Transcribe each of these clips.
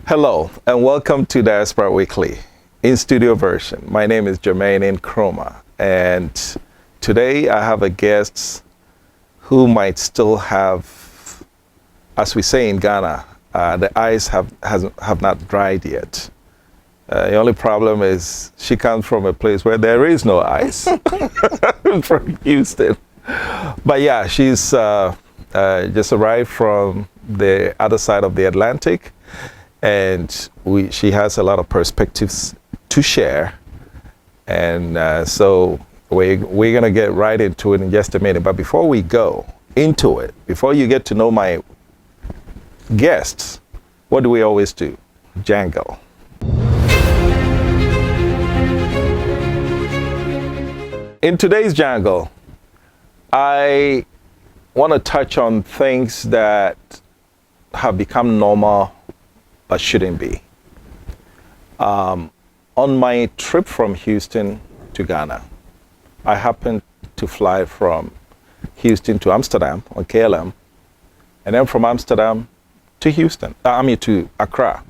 Hello, and welcome to Diaspora Weekly in studio version. My name is Jermaine Nkrumah, and today I have a guest who might still have, as we say in Ghana, the eyes have not dried yet. The only problem is she comes from a place where there is no ice, from Houston. But yeah, she's just arrived from the other side of the Atlantic, and she has a lot of perspectives to share. And so we're going to get right into it in just a minute. But before we go into it, before you get to know my guests, what do we always do? Jangle. In today's jangle, I want to touch on things that have become normal but shouldn't be. On my trip from Houston to Ghana, I happened to fly from Houston to Amsterdam on KLM, and then from Amsterdam to to Accra.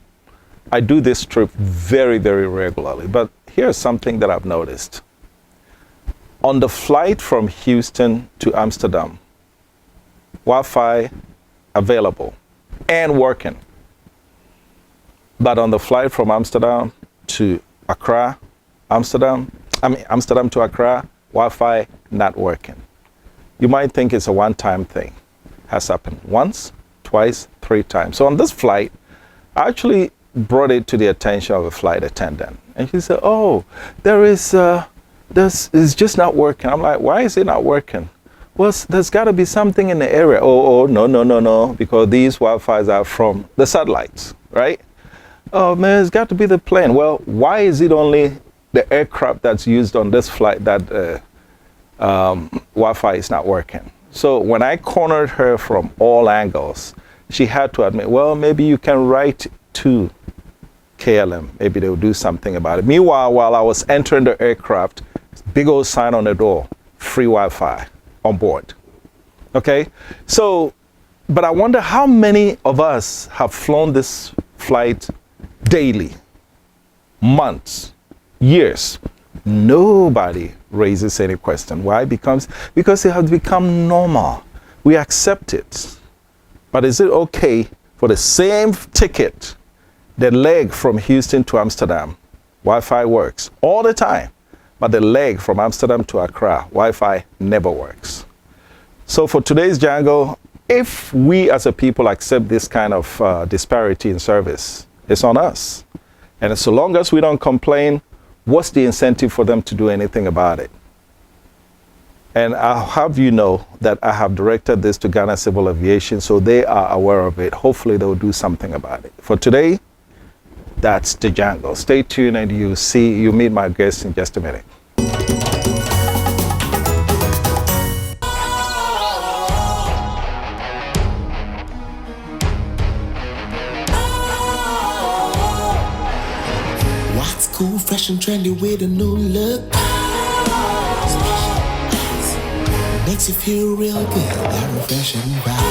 I do this trip very, very regularly, but here's something that I've noticed. On the flight from Houston to Amsterdam, Wi-Fi available and working. But on the flight from Amsterdam to Accra, Amsterdam to Accra, Wi-Fi not working. You might think it's a one-time thing. Has happened once, twice, 3 times. So on this flight, I actually brought it to the attention of a flight attendant. And she said, oh, this is just not working. I'm like, why is it not working? Well, there's got to be something in the area. Oh, no, because these Wi-Fis are from the satellites, right? Oh, man, it's got to be the plane. Well, why is it only the aircraft that's used on this flight that Wi-Fi is not working? So when I cornered her from all angles, she had to admit, well, maybe you can write to KLM. Maybe they'll do something about it. Meanwhile, while I was entering the aircraft, big old sign on the door, free Wi-Fi on board. Okay? So, but I wonder how many of us have flown this flight daily, months, years. Nobody raises any question. Why? Because it has become normal. We accept it. But is it okay for the same ticket, the leg from Houston to Amsterdam, Wi-Fi works all the time, but the leg from Amsterdam to Accra, Wi-Fi never works? So for today's jangle, if we as a people accept this kind of disparity in service, it's on us. And so long as we don't complain, what's the incentive for them to do anything about it? And I'll have you know that I have directed this to Ghana Civil Aviation, so they are aware of it. Hopefully they'll do something about it. For today, that's the jangle. Stay tuned and you'll meet my guest in just a minute. What's cool, fresh and trendy with a new look? Makes you feel real good, that refreshing vibe.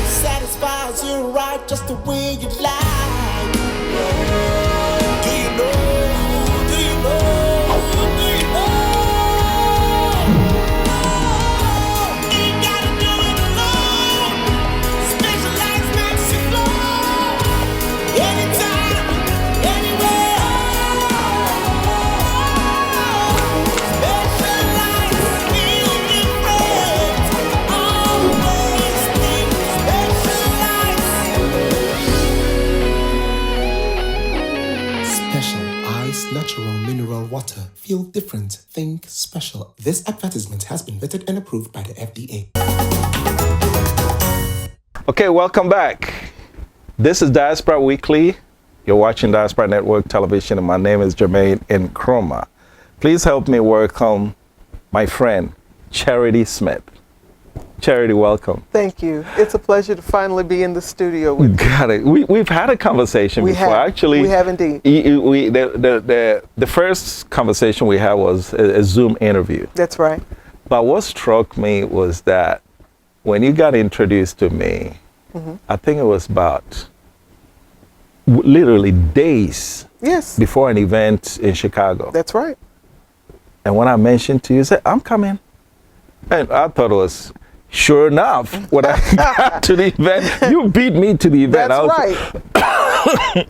Satisfies you right just the way you like. Do you know? Do you know? Do you know? Ain't gotta do it alone. Specialized makes you flow. Anytime, anywhere. Specialized feel different. Always think specialized. Special ice, natural mineral water. Feel different. Think special. This advertisement has been vetted and approved by the FDA. Okay, welcome back. This is Diaspora Weekly. You're watching Diaspora Network Television, and my name is Jermaine Nkrumah. Please help me welcome my friend, Charity Smith. Charity, welcome. Thank you. It's a pleasure to finally be in the studio with you. Got it. We've had a conversation before. Actually, we have indeed. The first conversation we had was a Zoom interview. That's right. But what struck me was that when you got introduced to me, I think it was about literally days Yes. before an event in Chicago. That's right. And when I mentioned to you, you said, I'm coming. And I thought it was sure enough when I got to the event. You beat me to the event. That's right.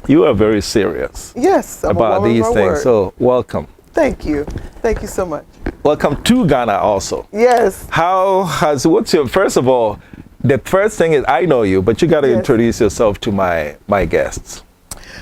You are very serious Yes. I'm about these things. Word. So welcome. Thank you. Thank you so much. Welcome to Ghana also. Yes. First of all, the first thing is I know you, but you got to Yes. introduce yourself to my guests.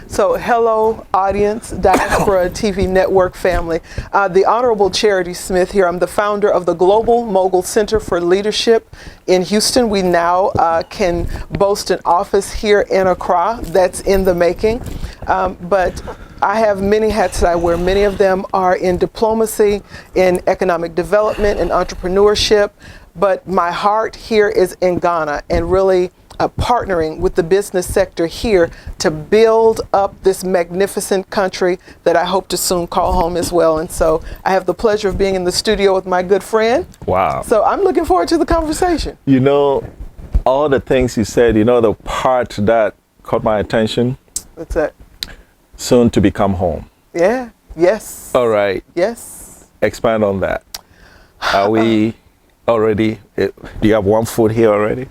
So, hello, audience, Diaspora TV network family. The Honorable Charity Smith here. I'm the founder of the Global Mogul Center for Leadership in Houston. We now can boast an office here in Accra. That's in the making. But I have many hats that I wear. Many of them are in diplomacy, in economic development, and entrepreneurship. But my heart here is in Ghana and really partnering with the business sector here to build up this magnificent country that I hope to soon call home as well. And so I have the pleasure of being in the studio with my good friend. Wow. So I'm looking forward to the conversation. You know, all the things you said, the part that caught my attention, What's that? soon to become home. Yeah. Yes. All right. Yes. Expand on that. Are we already, do you have one foot here already?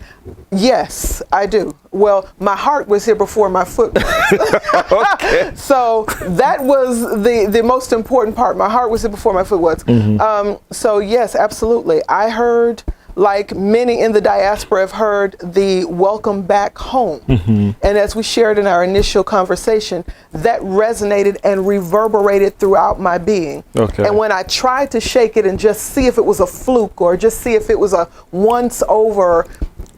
Yes, I do. Well, my heart was here before my foot was. Okay. So that was the most important part. My heart was here before my foot was. So yes, absolutely. I heard, like many in the diaspora have heard, the welcome back home. And as we shared in our initial conversation, that resonated and reverberated throughout my being. Okay. And when I tried to shake it and just see if it was a fluke or just see if it was a once over,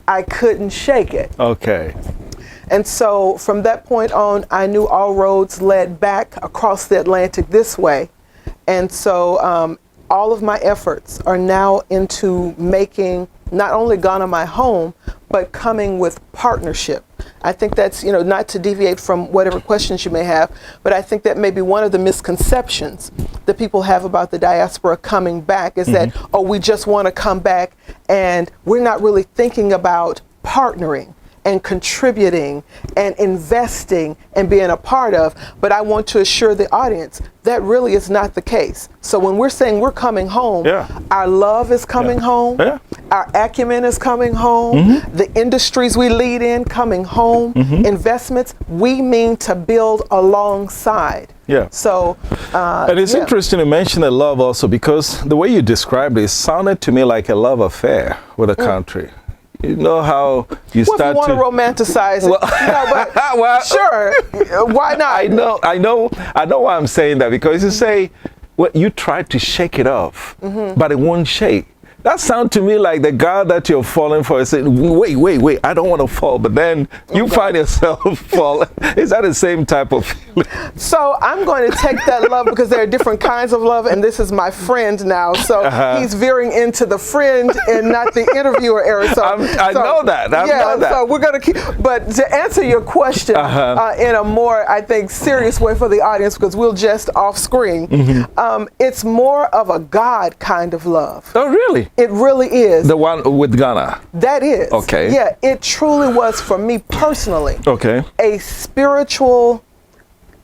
I couldn't shake it. Okay. And so from that point on, I knew all roads led back across the Atlantic this way. And so all of my efforts are now into making not only Ghana my home, but coming with partnership. I think that's, not to deviate from whatever questions you may have, but I think that may be one of the misconceptions that people have about the diaspora coming back is that, we just want to come back and we're not really thinking about partnering and contributing and investing and being a part of. But I want to assure the audience that really is not the case. So when we're saying we're coming home, our love is coming home, our acumen is coming home, the industries we lead in coming home, investments, we mean to build alongside. Yeah. So, and it's interesting to mention the love also because the way you described it sounded to me like a love affair with a country. You know how you well, start if you want to romanticize it, but well, sure, why not? I know why I'm saying that because you say, well, you try to shake it off, but it won't shake. That sounds to me like the guy that you're falling for is saying, wait, I don't want to fall. But then you find yourself falling. Is that the same type of feeling? So I'm going to take that love because there are different kinds of love. And this is my friend now. So he's veering into the friend and not the interviewer area. So I know that. I know that. So we're going to keep. But to answer your question in a more, I think, serious way for the audience, because we'll just off screen, it's more of a God kind of love. Oh, really? It really is. The one with Ghana? That is. Okay. Yeah, it truly was for me personally. Okay. A spiritual,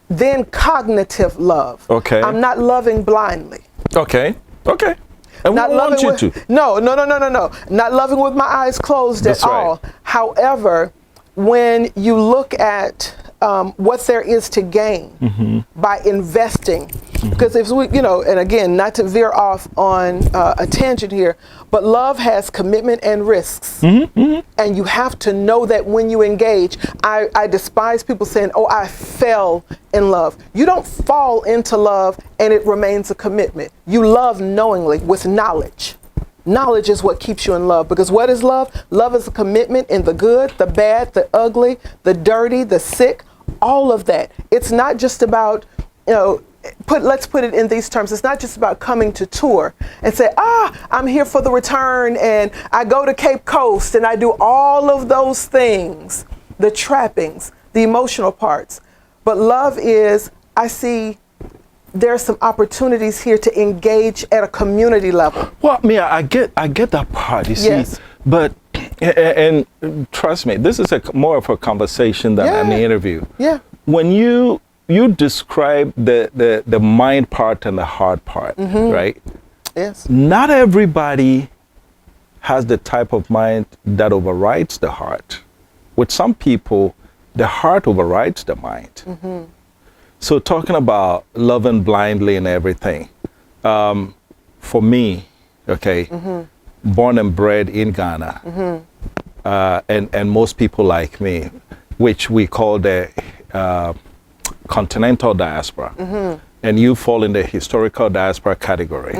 then cognitive love. Okay. I'm not loving blindly. Okay. And Not we want you loving to. No. Not loving with my eyes closed That's at right. all. However, when you look at what there is to gain by investing, because if we, and again, not to veer off on a tangent here, but love has commitment and risks, and you have to know that when you engage. I despise people saying, "Oh, I fell in love." You don't fall into love and it remains a commitment. You love knowingly with knowledge. Knowledge is what keeps you in love, because what is love? Love is a commitment in the good, the bad, the ugly, the dirty, the sick, all of that. It's not just about, let's put it in these terms. It's not just about coming to tour and say, I'm here for the return and I go to Cape Coast and I do all of those things, the trappings, the emotional parts. But love is, I see there's some opportunities here to engage at a community level. Well, Mia, I get that part, you see. Yes. But And trust me, this is more of a conversation than an interview. Yeah. When you describe the mind part and the heart part, right? Yes. Not everybody has the type of mind that overrides the heart. With some people, the heart overrides the mind. So talking about loving blindly and everything, for me, okay, born and bred in Ghana, and most people like me, which we call the continental diaspora, and you fall in the historical diaspora category.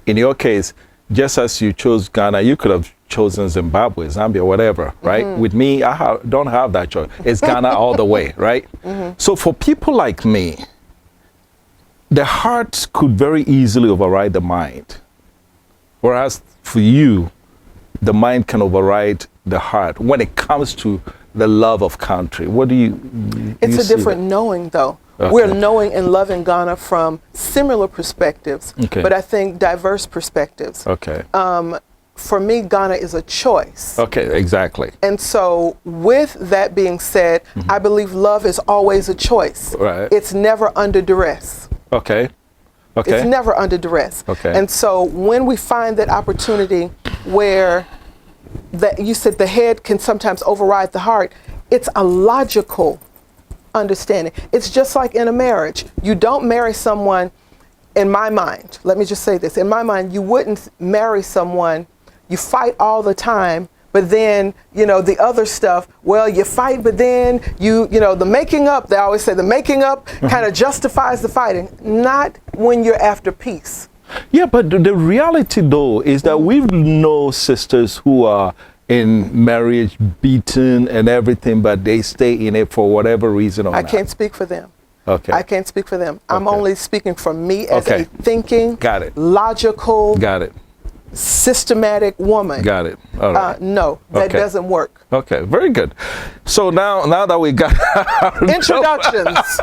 In your case, just as you chose Ghana, you could have chosen Zimbabwe, Zambia, whatever, right? With me, I don't have that choice. It's Ghana all the way, right? So for people like me, the heart could very easily override the mind. Whereas for you, the mind can override the heart when it comes to the love of country. What do you It's see a different that? knowing, though. Okay. We're knowing and loving Ghana from similar perspectives, Okay. but I think diverse perspectives. Okay. For me, Ghana is a choice. Okay, exactly. And so, with that being said, I believe love is always a choice. Right. It's never under duress. Okay. Okay. It's never under duress. Okay. And so, when we find that opportunity where that you said the head can sometimes override the heart, it's a logical understanding. It's just like in a marriage. You don't marry someone, in my mind, let me just say this, in my mind, you wouldn't marry someone, you fight all the time, but then, you know, the other stuff, well, you fight, but then you know, the making up, they always say the making up kind of justifies the fighting. Not when you're after peace. Yeah, but the reality though is that we know sisters who are in marriage beaten and everything, but they stay in it for whatever reason or I not. can't speak for them. Okay. I can't speak for them. I'm Okay. only speaking for me as Okay. a thinking, Got it. logical, Got it. systematic woman. Got it. All right. No, that Okay. doesn't work. Okay, very good. So now that we got our Introductions.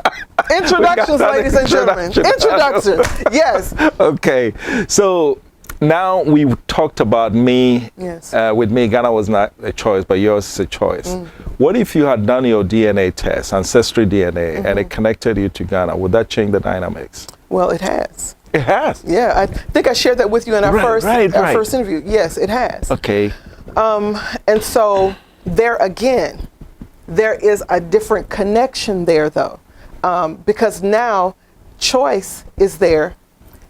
Introductions, that ladies and gentlemen. Introductions. Yes. Okay, so now we talked about me. Yes. With me, Ghana was not a choice, but yours is a choice. What if you had done your DNA test, ancestry DNA, and it connected you to Ghana? Would that change the dynamics? Well, it has. It has. Yeah, I think I shared that with you in our Right, first interview. Yes, it has. Okay. And so there again, there is a different connection there, though, because now choice is there.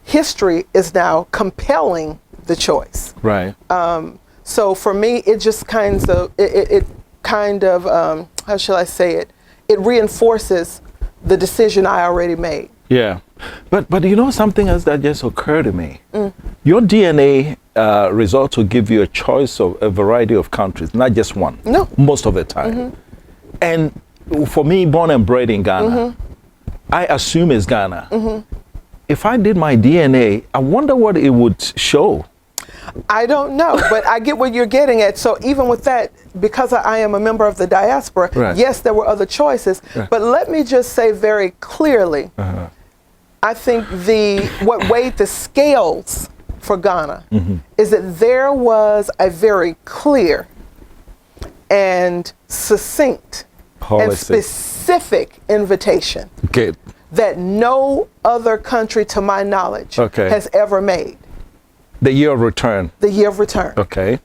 History is now compelling the choice. Right. So for me, it just it kind of how shall I say it? It reinforces the decision I already made. Yeah, but you know something else that just occurred to me. Your DNA results will give you a choice of a variety of countries, not just one. No. Most of the time. And for me, born and bred in Ghana, I assume it's Ghana. If I did my DNA, I wonder what it would show. I don't know, but I get what you're getting at. So even with that, because I am a member of the diaspora, Right. yes, there were other choices. Right. But let me just say very clearly, I think what weighed the scales for Ghana is that there was a very clear and succinct and Policy. specific invitation Okay. that no other country, to my knowledge, Okay. has ever made. The year of return. The year of return. Okay.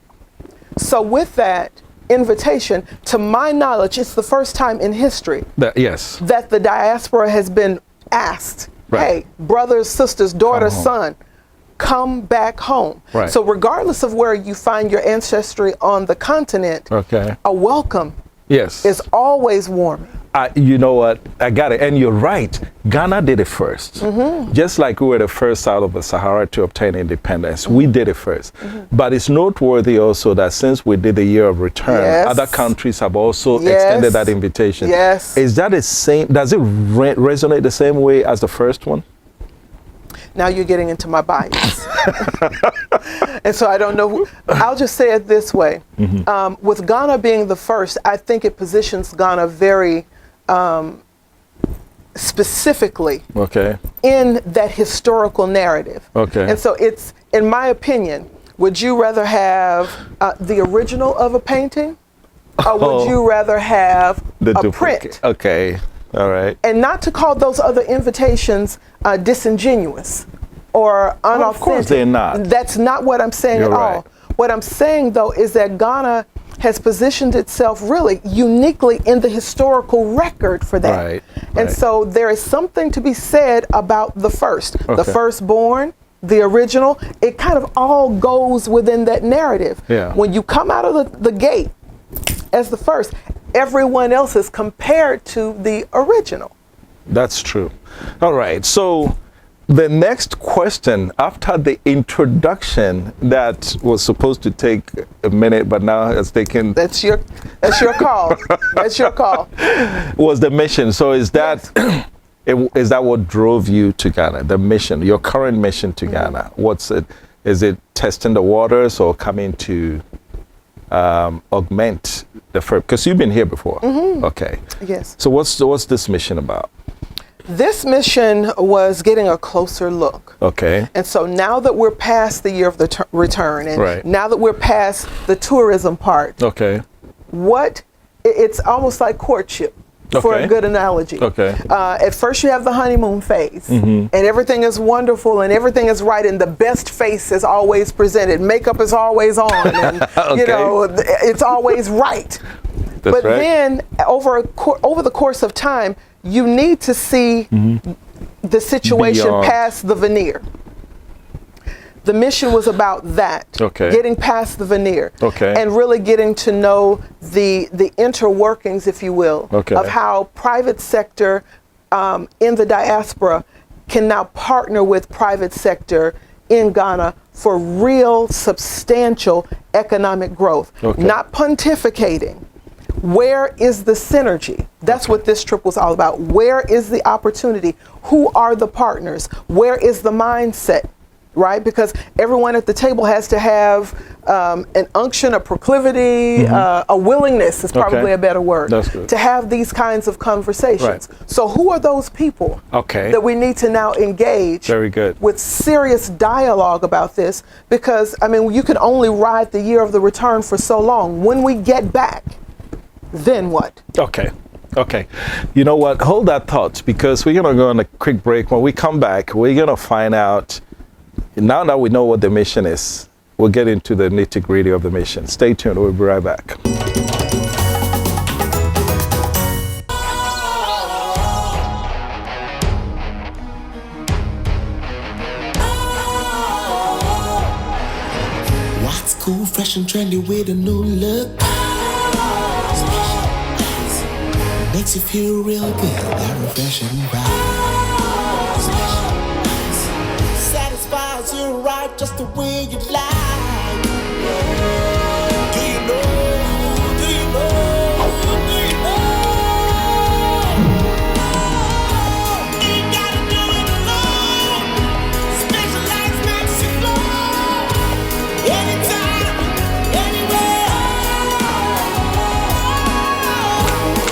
So with that invitation, to my knowledge, it's the first time in history Yes. that the diaspora has been asked, Right. hey, brothers, sisters, daughters, home. son, come back home. Right. So regardless of where you find your ancestry on the continent, Okay. a welcome Yes. is always warming. You know what? I got it. And you're right. Ghana did it first. Just like we were the first out of the Sahara to obtain independence, we did it first. But it's noteworthy also that since we did the year of return, Yes. other countries have also Yes. extended that invitation. Yes. Is that the same? Does it resonate the same way as the first one? Now you're getting into my bias. And so I don't know. I'll just say it this way. With Ghana being the first, I think it positions Ghana very specifically Okay. in that historical narrative. Okay. And so it's, in my opinion, Would you rather have the original of a painting, or would you rather have The a duplicate. print? Okay. All right. And not to call those other invitations disingenuous or unauthentic. Of course they're not. That's not what I'm saying You're at right. all. What I'm saying, though, is that Ghana has positioned itself really uniquely in the historical record for that. Right, And right. so there is something to be said about the first, the Okay. firstborn, the original. It kind of all goes within that narrative. Yeah. When you come out of the gate as the first, everyone else is compared to the original. That's true. All right. So the next question, after the introduction that was supposed to take a minute, but now has taken, That's your call. That's your call. was the mission. So is that is that what drove you to Ghana? The mission, your current mission to Ghana. What's it? Is it testing the waters or coming to augment the first? Because you've been here before. Okay. Yes. So what's this mission about? This mission was getting a closer look. Okay. And so now that we're past the year of the return, and Right. now that we're past the tourism part, Okay. it's almost like courtship, for Okay. a good analogy. Okay. At first you have the honeymoon phase, and everything is wonderful and everything is right, and the best face is always presented. Makeup is always on, and you Okay. know, it's always right. That's But right. then over the course of time, you need to see the situation Beyond. past the veneer. The mission was about that. Okay. Getting past the veneer. Okay. And really getting to know the interworkings, if you will, Okay. of how private sector in the diaspora can now partner with private sector in Ghana for real substantial economic growth. Okay. Not pontificating. Where is the synergy? That's what this trip was all about. Where is the opportunity? Who are the partners? Where is the mindset? Right? Because everyone at the table has to have an unction, a proclivity, a willingness is probably Okay. a better word. That's good. To have these kinds of conversations. Right. So who are those people Okay. that we need to now engage Very good. with serious dialogue about this? Because, I mean, you can only ride the year of the return for so long. When we get back, then what? Okay. Okay. You know what? Hold that thought, because we're going to go on a quick break. When we come back, we're going to find out, now that we know what the mission is, we'll get into the nitty-gritty of the mission. Stay tuned. We'll be right back. What's cool, fresh and trendy with a new look? Makes you feel real good, that refreshing vibe. Satisfies you right just the way you like. Do you know? Do you know? Do you know? Ain't gotta do it alone. Specialized makes you glow. Anytime, anywhere.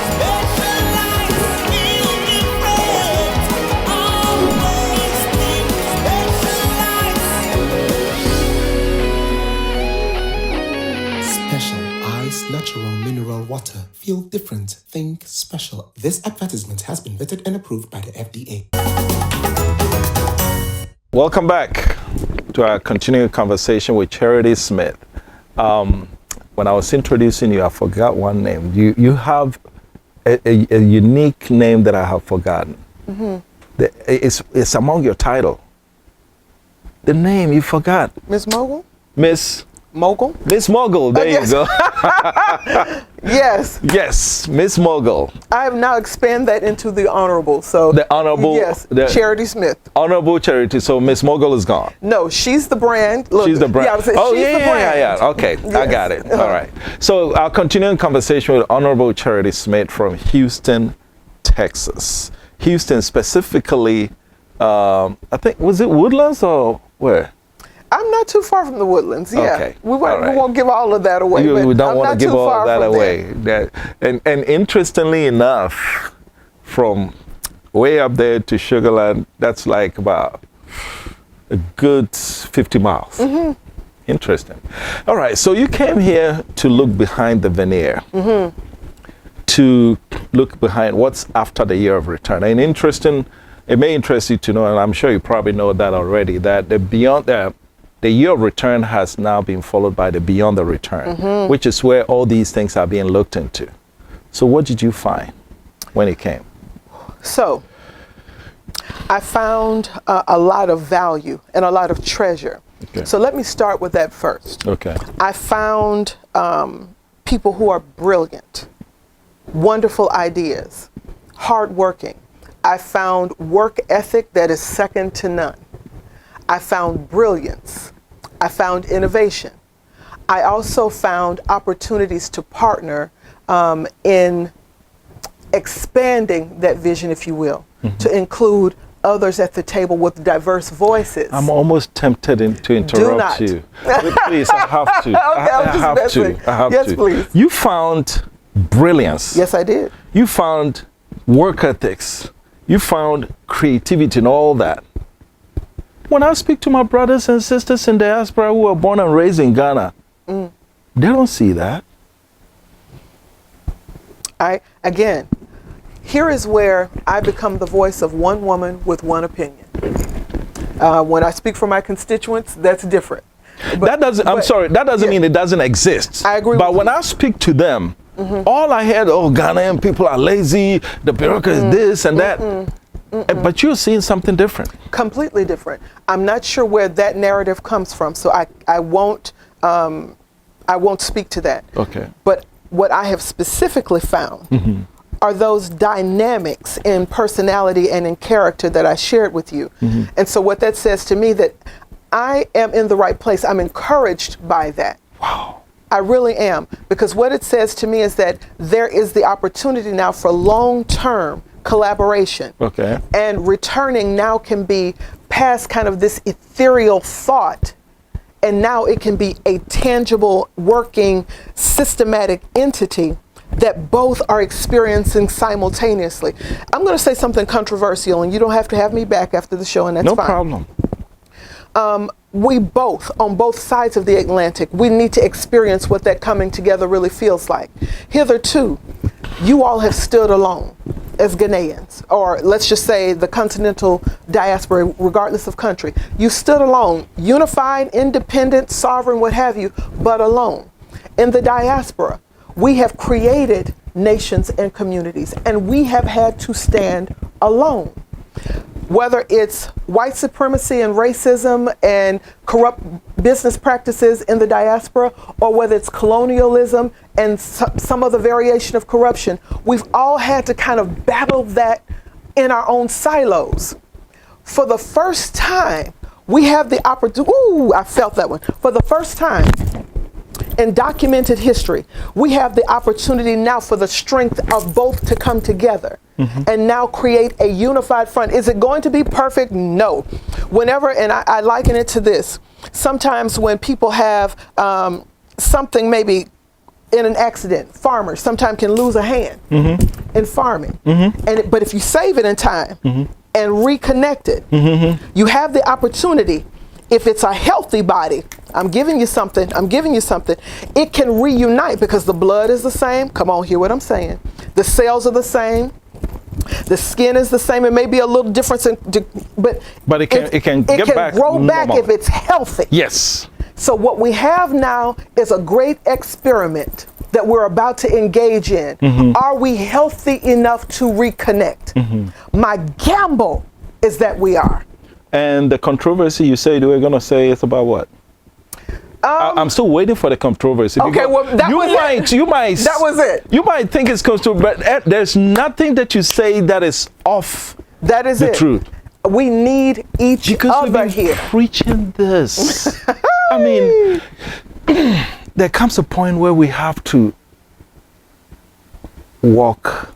Specialized, feel different. Always think specialized. Special ice, natural mineral water. Feel different. Think special. This advertisement has been vetted and approved by the FDA. Welcome back to our continuing conversation with Charity Smith. When I was introducing you, I forgot one name. You have a unique name that I have forgotten. It's among your title. The name you forgot. Miss Mogul? Miss Mogul. There yes. you go. Yes. Yes, Miss Mogul. I have now expanded that into the honorable. So The Honorable. yes, the Charity Smith. Honorable Charity. So Miss Mogul is gone. No, she's the brand. Look, She's the brand. Yeah, I was saying Oh, she's yeah, the yeah, brand. yeah. Okay, I Yes. got it. All right. So our continuing conversation with Honorable Charity Smith from Houston, Texas. Houston specifically, I think, was it Woodlands or where? I'm not too far from the Woodlands. Yeah, Okay. we All right. won't give all of that away. We but don't I'm want to not give too all far that from away. there. And interestingly enough, from way up there to Sugarland, that's like about a good 50 miles. Interesting. All right, so you came here to look behind the veneer, to look behind what's after the year of return. And it may interest you to know, and I'm sure you probably know that already, that the year of return has now been followed by the beyond the return, which is where all these things are being looked into. So what did you find when it came? So I found a lot of value and a lot of treasure. Okay. So let me start with that first. Okay. I found people who are brilliant, wonderful ideas, hardworking. I found work ethic that is second to none. I found brilliance. I found innovation. I also found opportunities to partner in expanding that vision, if you will, to include others at the table with diverse voices. I'm almost tempted to interrupt you. Please, I have to. I have Yes, to. please. You found brilliance. Yes, I did. You found work ethics. You found creativity and all that. When I speak to my brothers and sisters in diaspora who were born and raised in Ghana, they don't see that. Again, here is where I become the voice of one woman with one opinion. When I speak for my constituents, that's different. That doesn't mean it doesn't exist. I agree But with when you. I speak to them, all I heard, Ghanaian people are lazy, the bureaucracy is this and that. But you're seeing something different. Completely different. I'm not sure where that narrative comes from, so I won't speak to that. Okay. But what I have specifically found are those dynamics in personality and in character that I shared with you. And so what that says to me that I am in the right place. I'm encouraged by that. Wow. I really am. Because what it says to me is that there is the opportunity now for long-term collaboration. Okay. And returning now can be past kind of this ethereal thought, and now it can be a tangible, working, systematic entity that both are experiencing simultaneously. I'm going to say something controversial, and you don't have to have me back after the show, and that's No fine. problem. We both, on both sides of the Atlantic, we need to experience what that coming together really feels like. Hitherto, you all have stood alone as Ghanaians, or let's just say the continental diaspora, regardless of country. You stood alone, unified, independent, sovereign, what have you, but alone. In the diaspora, we have created nations and communities, and we have had to stand alone. Whether it's white supremacy and racism and corrupt business practices in the diaspora, or whether it's colonialism and some other variation of corruption, we've all had to kind of battle that in our own silos. For the first time, we have the opportunity, I felt that one. For the first time in documented history, we have the opportunity now for the strength of both to come together and now create a unified front. Is it going to be perfect? No. Whenever, and I liken it to this, sometimes when people have something maybe in an accident, farmers sometimes can lose a hand in farming. But if you save it in time and reconnect it, you have the opportunity. If it's a healthy body, I'm giving you something, it can reunite because the blood is the same. Come on, hear what I'm saying. The cells are the same. The skin is the same. It may be a little difference, but it can grow back if it's healthy. Yes. So what we have now is a great experiment that we're about to engage in. Are we healthy enough to reconnect? My gamble is that we are. And the controversy you say, we're going to say it's about what? I'm still waiting for the controversy. Okay, well, that was it. You might think it's controversial, but there's nothing that you say that is off that is the it. truth. We need each other here. Preaching this. I mean, there comes a point where we have to walk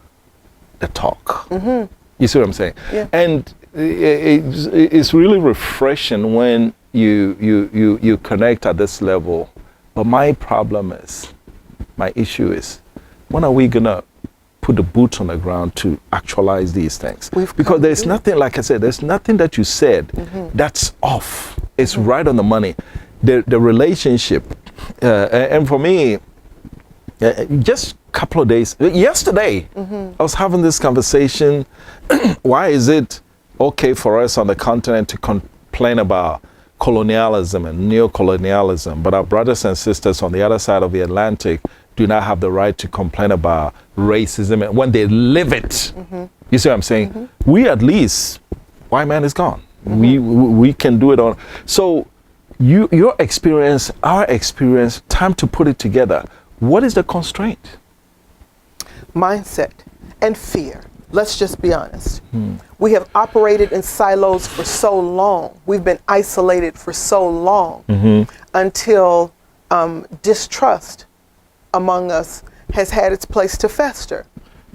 the talk. You see what I'm saying? Yeah. And it's really refreshing when you connect at this level. But my issue is, when are we gonna put the boots on the ground to actualize these things? Because there's nothing, like I said, there's nothing that you said that's off. It's right on the money. the relationship. And for me, just a couple of days, yesterday, I was having this conversation. Why is it okay for us on the continent to complain about colonialism and neocolonialism, but our brothers and sisters on the other side of the Atlantic do not have the right to complain about racism when they live it? You see what I'm saying? We at least, white man is gone. We can do it on. So your experience, our experience, time to put it together. What is the constraint? Mindset and fear. Let's just be honest. We have operated in silos for so long. We've been isolated for so long until distrust among us has had its place to fester.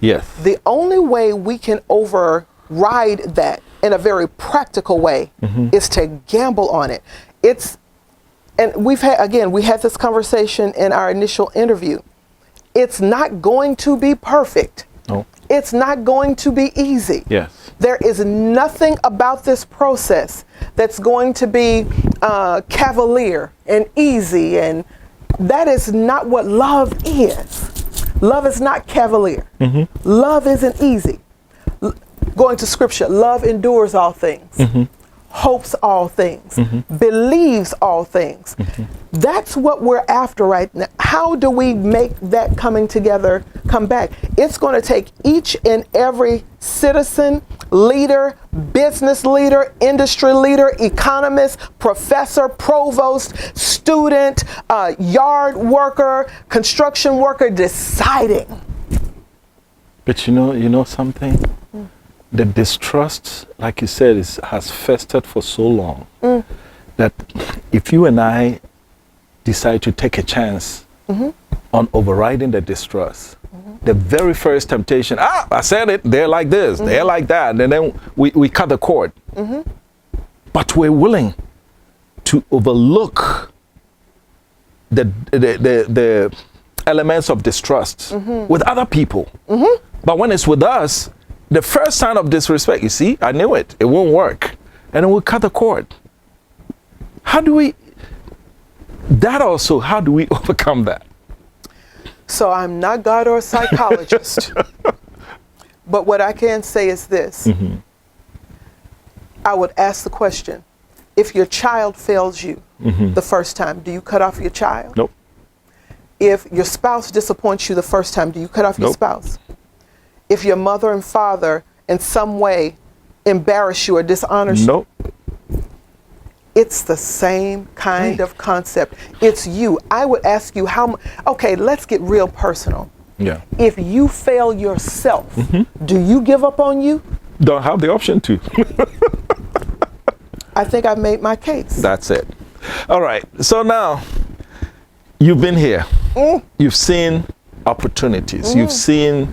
Yes. The only way we can override that in a very practical way is to gamble on it. And we had this conversation in our initial interview. It's not going to be perfect. No. It's not going to be easy. Yes. There is nothing about this process that's going to be cavalier and easy, and that is not what love is. Love is not cavalier. Love isn't easy. Going to scripture, love endures all things, hopes all things, believes all things. That's what we're after right now. How do we make that coming together come back? It's going to take each and every citizen, leader, business leader, industry leader, economist, professor, provost, student, yard worker, construction worker deciding. But you know something? The distrust, like you said, has festered for so long that if you and I decide to take a chance on overriding the distrust, the very first temptation, I said it, they're like this, they're like that, and then we cut the cord. But we're willing to overlook the elements of distrust with other people. But when it's with us, the first sign of disrespect, you see, I knew it won't work. And then we cut the cord. How do we overcome that? So I'm not God or a psychologist, but what I can say is this. I would ask the question, if your child fails you the first time, do you cut off your child? Nope. If your spouse disappoints you the first time, do you cut off your spouse? If your mother and father in some way embarrass you or dishonor you? Nope. It's the same kind of concept. It's you. I would ask you okay, let's get real personal. Yeah. If you fail yourself, do you give up on you? Don't have the option to. I think I've made my case. That's it. All right. So now you've been here. You've seen opportunities. You've seen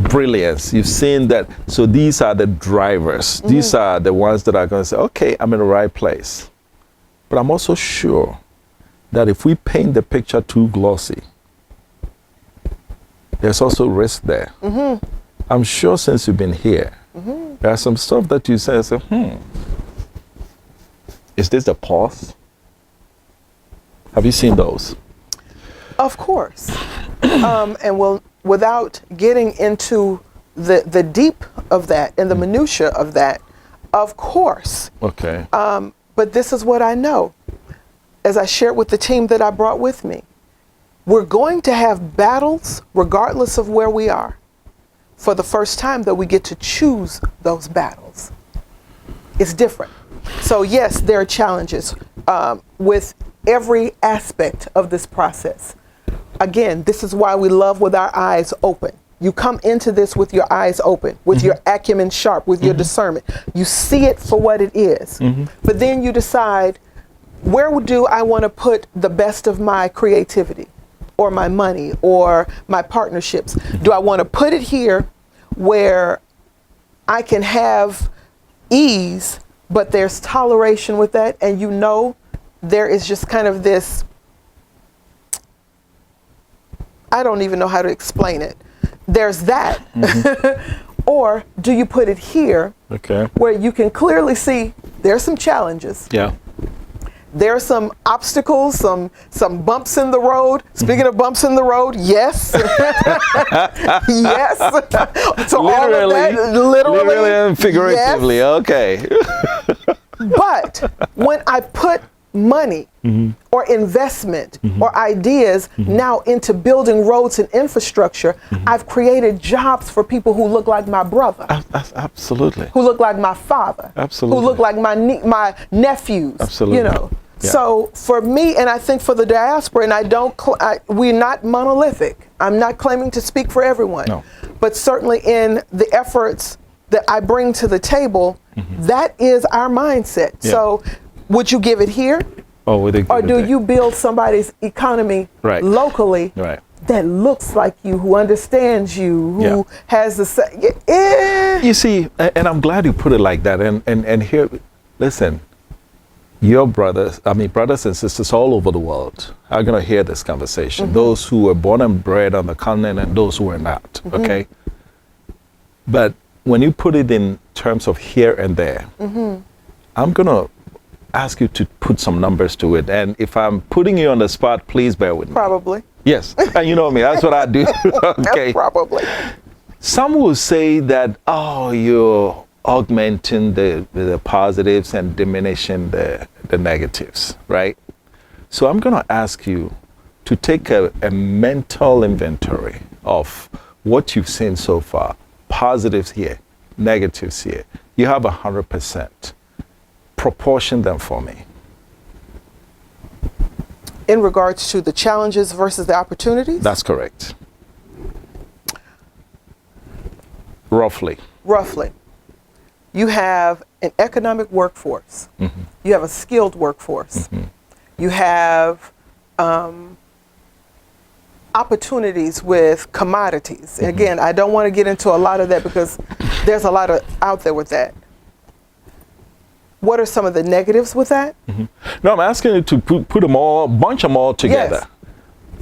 brilliance. You've seen that. So these are the drivers. These are the ones that are going to say, okay, I'm in the right place. But I'm also sure that if we paint the picture too glossy, there's also risk there. I'm sure since you've been here, there are some stuff that you say, is this the pause? Have you seen those? Of course. And without getting into the deep of that and the minutia of that, of course. Okay. But this is what I know. As I shared with the team that I brought with me, we're going to have battles regardless of where we are. For the first time that we get to choose those battles. It's different. So yes, there are challenges with every aspect of this process. Again, this is why we love with our eyes open. You come into this with your eyes open, with your acumen sharp, with your discernment. You see it for what it is. But then you decide, where do I want to put the best of my creativity or my money or my partnerships? Do I want to put it here where I can have ease, but there's toleration with that, and you know there is just kind of this, I don't even know how to explain it. There's that. Or do you put it here where you can clearly see there's some challenges. Yeah. There are some obstacles, some bumps in the road. Speaking of bumps in the road, yes. Yes. So all of that, literally and figuratively. yes. Okay. But when I put money or investment or ideas now into building roads and infrastructure, I've created jobs for people who look like my brother. Absolutely. Who look like my father. Absolutely. Who look like my nephews. Absolutely. You know. Yeah. So for me, and I think for the diaspora, and we're not monolithic. I'm not claiming to speak for everyone. No. But certainly in the efforts that I bring to the table, that is our mindset. Yeah. So would you give it here? Or do you build somebody's economy Right. locally Right. that looks like you, who understands you, who Yeah. has the You see, and I'm glad you put it like that. And here, listen, your brothers and sisters all over the world are going to hear this conversation. Those who were born and bred on the continent and those who were not, okay? But when you put it in terms of here and there, I'm going to ask you to put some numbers to it. And if I'm putting you on the spot, please bear with me. Probably. Yes, and you know me, that's what I do. Okay. Probably. Some will say that, oh, you're augmenting the positives and diminishing the negatives, right? So I'm going to ask you to take a mental inventory of what you've seen so far. Positives here, negatives here. You have 100%. Proportion them for me. In regards to the challenges versus the opportunities? That's correct. Roughly. Roughly. You have an economic workforce. You have a skilled workforce. You have opportunities with commodities. Again, I don't want to get into a lot of that because there's a lot out there with that. What are some of the negatives with that? No, I'm asking you to put them all, bunch them all together. Yes.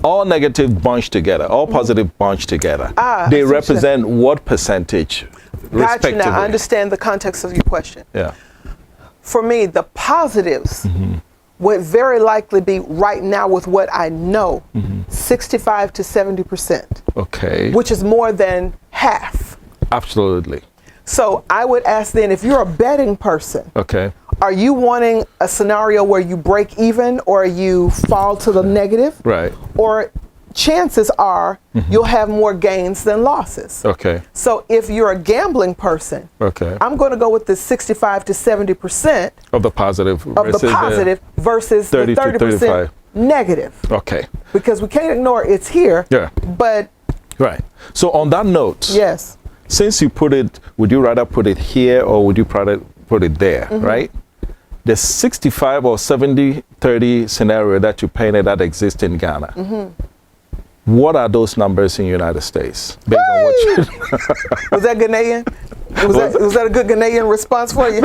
All negative bunched together, all positive bunched together. They represent what percentage, respectively? Gotcha. Now I understand the context of your question. Yeah. For me, the positives would very likely be right now with what I know, 65 to 70%. Okay. Which is more than half. Absolutely. So I would ask then, if you're a betting person, Okay. are you wanting a scenario where you break even or you fall to the negative? Right. Or chances are you'll have more gains than losses. Okay. So if you're a gambling person, Okay. I'm going to go with the 65 to 70% Of the positive of the positive versus the 30 to 30% 35. negative. Okay. Because we can't ignore it's here. Yeah. But Right. So on that note, yes. since you put it, would you rather put it here or would you rather put it there, right? The 65 or 70-30 scenario that you painted that exists in Ghana. What are those numbers in the United States? Based on what you Was that Ghanaian? Was that a good Ghanaian response for you?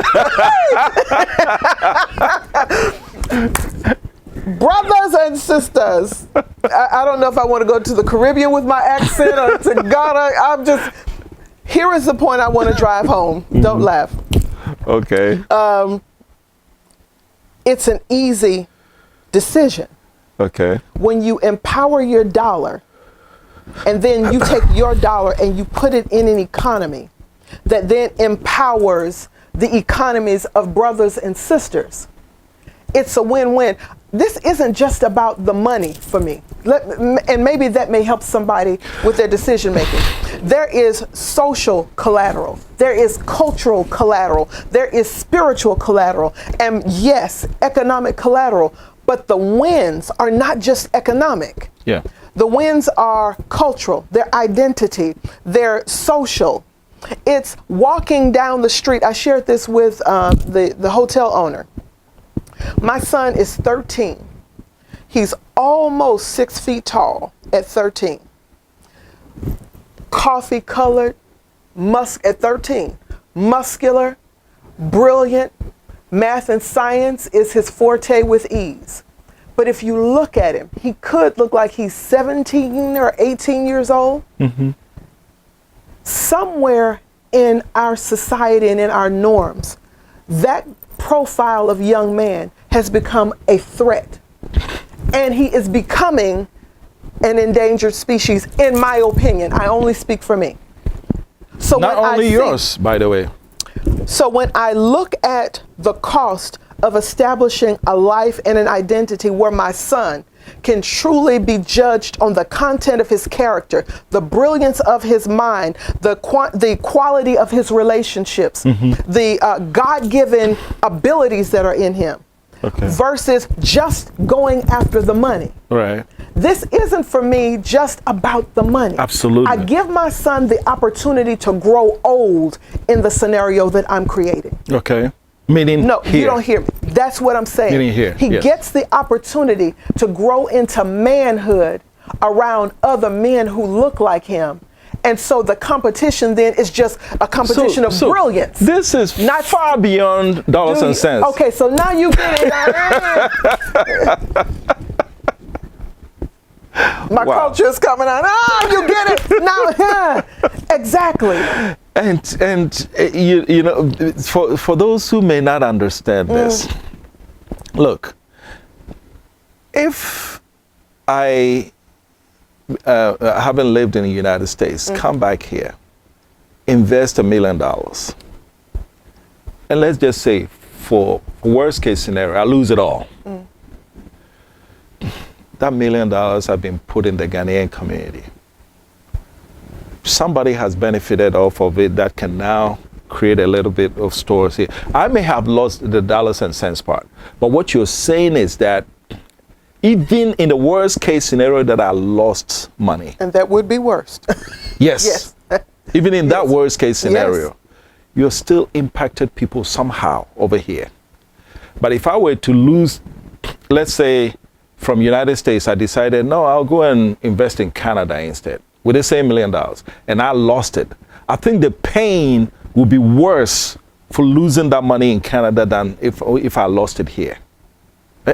Brothers and sisters, I don't know if I want to go to the Caribbean with my accent or to Ghana. Here is the point I want to drive home. Don't laugh. Okay. It's an easy decision. Okay. When you empower your dollar and then you take your dollar and you put it in an economy that then empowers the economies of brothers and sisters, it's a win-win. This isn't just about the money for me. And maybe that may help somebody with their decision making. There is social collateral. There is cultural collateral. There is spiritual collateral. And yes, economic collateral. But the wins are not just economic. Yeah. The wins are cultural, their identity, they're social. It's walking down the street. I shared this with the hotel owner. My son is 13. He's almost 6 feet tall at 13. Coffee colored, at 13. Muscular, brilliant. Math and science is his forte with ease. But if you look at him, he could look like he's 17 or 18 years old. Somewhere in our society and in our norms, that profile of young man has become a threat. And he is becoming an endangered species, in my opinion. I only speak for me. So Not only yours, by the way. So when I look at the cost of establishing a life and an identity where my son can truly be judged on the content of his character, the brilliance of his mind, the quality of his relationships, the God-given abilities that are in him, versus just going after the money. Right. This isn't for me just about the money. Absolutely. I give my son the opportunity to grow old in the scenario that I'm creating. Okay. Meaning No, here. you don't hear me. That's what I'm saying. Meaning here, He yes. gets the opportunity to grow into manhood around other men who look like him. And so the competition then is just a competition of brilliance. This is Not far beyond dollars and cents. Okay, so now you get it. My culture is coming on. Oh, you get it now. Exactly. And you know, for those who may not understand this, look, if I haven't lived in the United States, come back here, invest $1 million, and let's just say, for worst case scenario, I lose it all. That $1 million have been put in the Ghanaian community. Somebody has benefited off of it that can now create a little bit of stores here. I may have lost the dollars and cents part, but what you're saying is that even in the worst case scenario that I lost money. And that would be worst. Yes. Yes. Even in that worst case scenario, Yes. you're still impacted people somehow over here. But if I were to lose, let's say from United States, I decided, no, I'll go and invest in Canada instead with the same $1 million, and I lost it. I think the pain would be worse for losing that money in Canada than if I lost it here.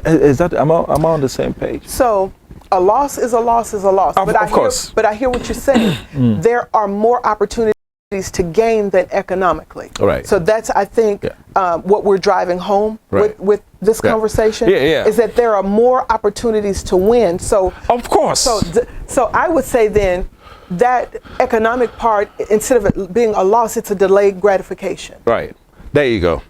Is that, am I on the same page? So a loss is a loss is a loss. Of course. But I hear what you're saying. There are more opportunities to gain than economically. Right. So that's, I think, what we're driving home with this conversation is that there are more opportunities to win. So of course. So I would say then that economic part, instead of it being a loss, it's a delayed gratification. Right. There you go.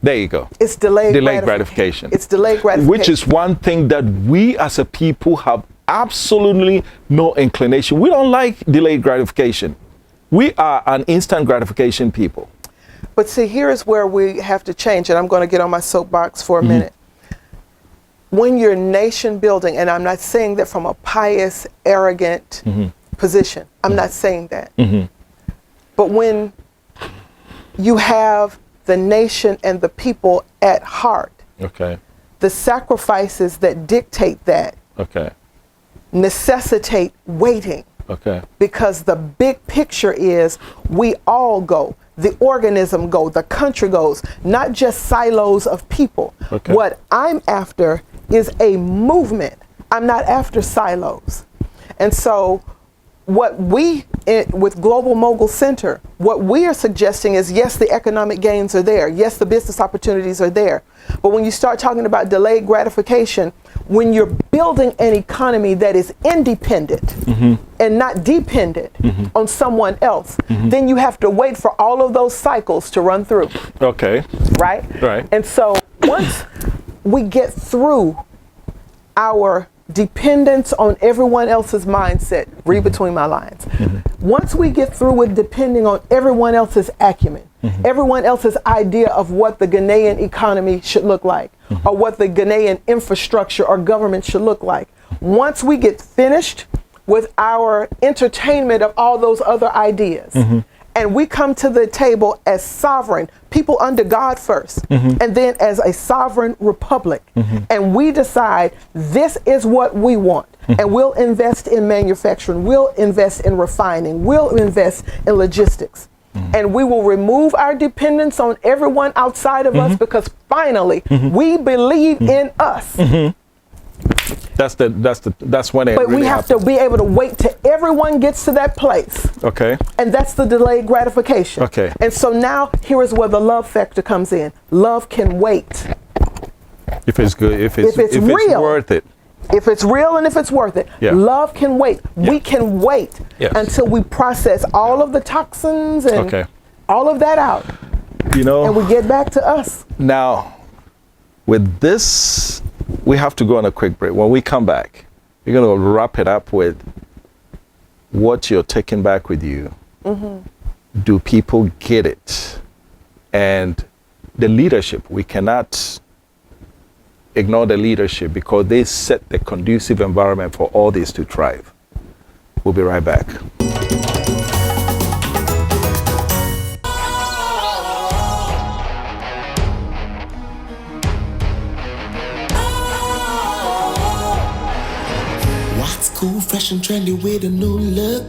There you go. It's delayed gratification. It's delayed gratification. Which is one thing that we as a people have absolutely no inclination. We don't like delayed gratification. We are an instant gratification people. But see, here is where we have to change, and I'm going to get on my soapbox for a minute. When you're nation building, and I'm not saying that from a pious, arrogant position. I'm not saying that. But when you have the nation and the people at heart, the sacrifices that dictate that necessitate waiting. Because the big picture is we all go, the organism go, the country goes, not just silos of people. What I'm after is a movement. I'm not after silos. And so what we, with Global Mogul Center, what we are suggesting is, yes, the economic gains are there. Yes, the business opportunities are there. But when you start talking about delayed gratification, when you're building an economy that is independent and not dependent on someone else, then you have to wait for all of those cycles to run through. Right? And so once we get through our dependence on everyone else's mindset, read between my lines. Once we get through with depending on everyone else's acumen, everyone else's idea of what the Ghanaian economy should look like, or what the Ghanaian infrastructure or government should look like, once we get finished with our entertainment of all those other ideas, and we come to the table as sovereign people under God first, and then as a sovereign republic, and we decide this is what we want, and we'll invest in manufacturing, we'll invest in refining, we'll invest in logistics, and we will remove our dependence on everyone outside of us, because finally we believe in us. That's when it But really we have to be able to wait till everyone gets to that place. And that's the delayed gratification. And so now here is where the love factor comes in. Love can wait. If it's good, if it's real, worth it. If it's real and if it's worth it, Yeah. love can wait. Yeah. We can wait Yes. until we process all of the toxins and Okay. all of that out, You know, and we get back to us. now, with this, we have to go on a quick break. When we come back, we're going to wrap it up with what you're taking back with you. Do people get it? And the leadership, we cannot ignore the leadership because they set the conducive environment for all this to thrive. We'll be right back. What's cool, fresh and trendy with a new look?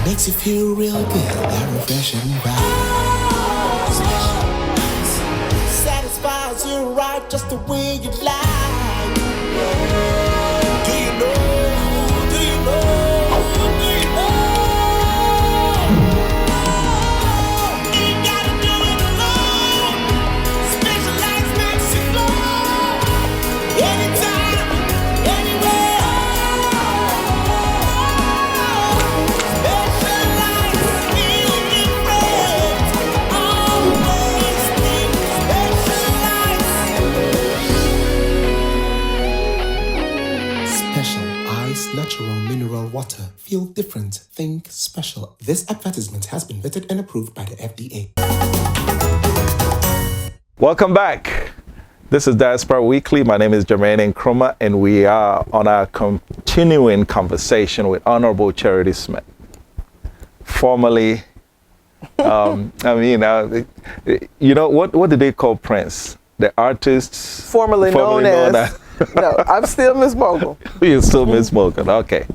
Makes you feel real good, that refreshing vibe. Satisfies you right just the way you like. Do you know? Do you know? Do you know? You gotta do it alone. Specialized makes you flow. Anytime, anywhere. Specialized, feel different. Always think specialized. Special ice, natural mineral water. Feel different. Think special. This advertisement has been vetted and approved by the FDA. Welcome back. This is Diaspora Weekly. My name is Jermaine Nkrumah, and we are on our continuing conversation with Honorable Charity Smith, formerly, you know, what did they call Prince? The artist? Formerly known as. No, I'm still Miss Mogul. You're still Miss Mogul. Okay.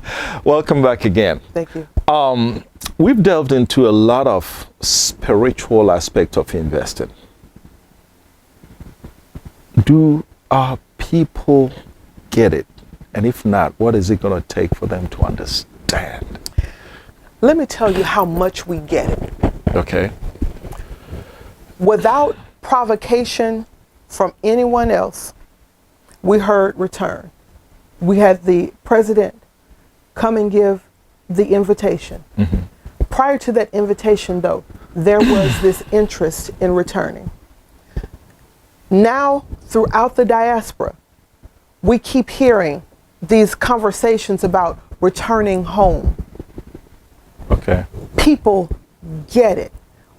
Welcome back again. Thank you. We've delved into a lot of spiritual aspect of investing. Do our people get it? And if not, what is it going to take for them to understand? Let me tell you how much we get it. Okay. Without provocation from anyone else, we heard return. We had the president come and give the invitation. Prior to that invitation, though, there was this interest in returning. Now, throughout the diaspora, we keep hearing these conversations about returning home. Okay. People get it.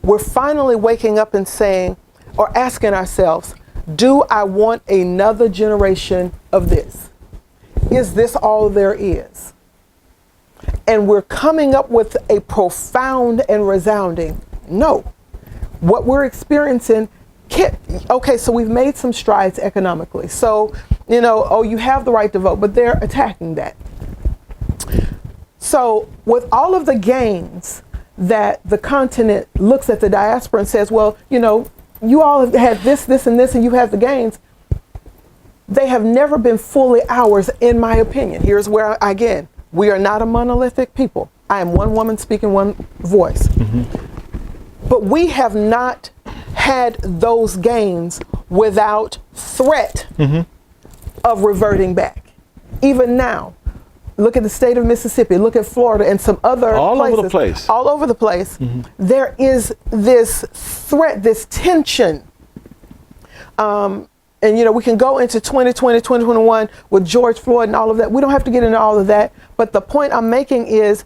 We're finally waking up and saying, or asking ourselves, do I want another generation of this? Is this all there is? And we're coming up with a profound and resounding no. What we're experiencing okay, so we've made some strides economically. So, you know, oh, you have the right to vote, but they're attacking that. So with all of the gains that the continent looks at the diaspora and says, well, you know, you all have had this, this, and this, and you have the gains. They have never been fully ours, in my opinion. Here's where, again, we are not a monolithic people. I am one woman speaking one voice. But we have not had those gains without threat of reverting back. Even now, look at the state of Mississippi, look at Florida and some other all places. over the place. All over the place. There is this threat, this tension. And, you know, we can go into 2020, 2021 with George Floyd and all of that. We don't have to get into all of that. But the point I'm making is,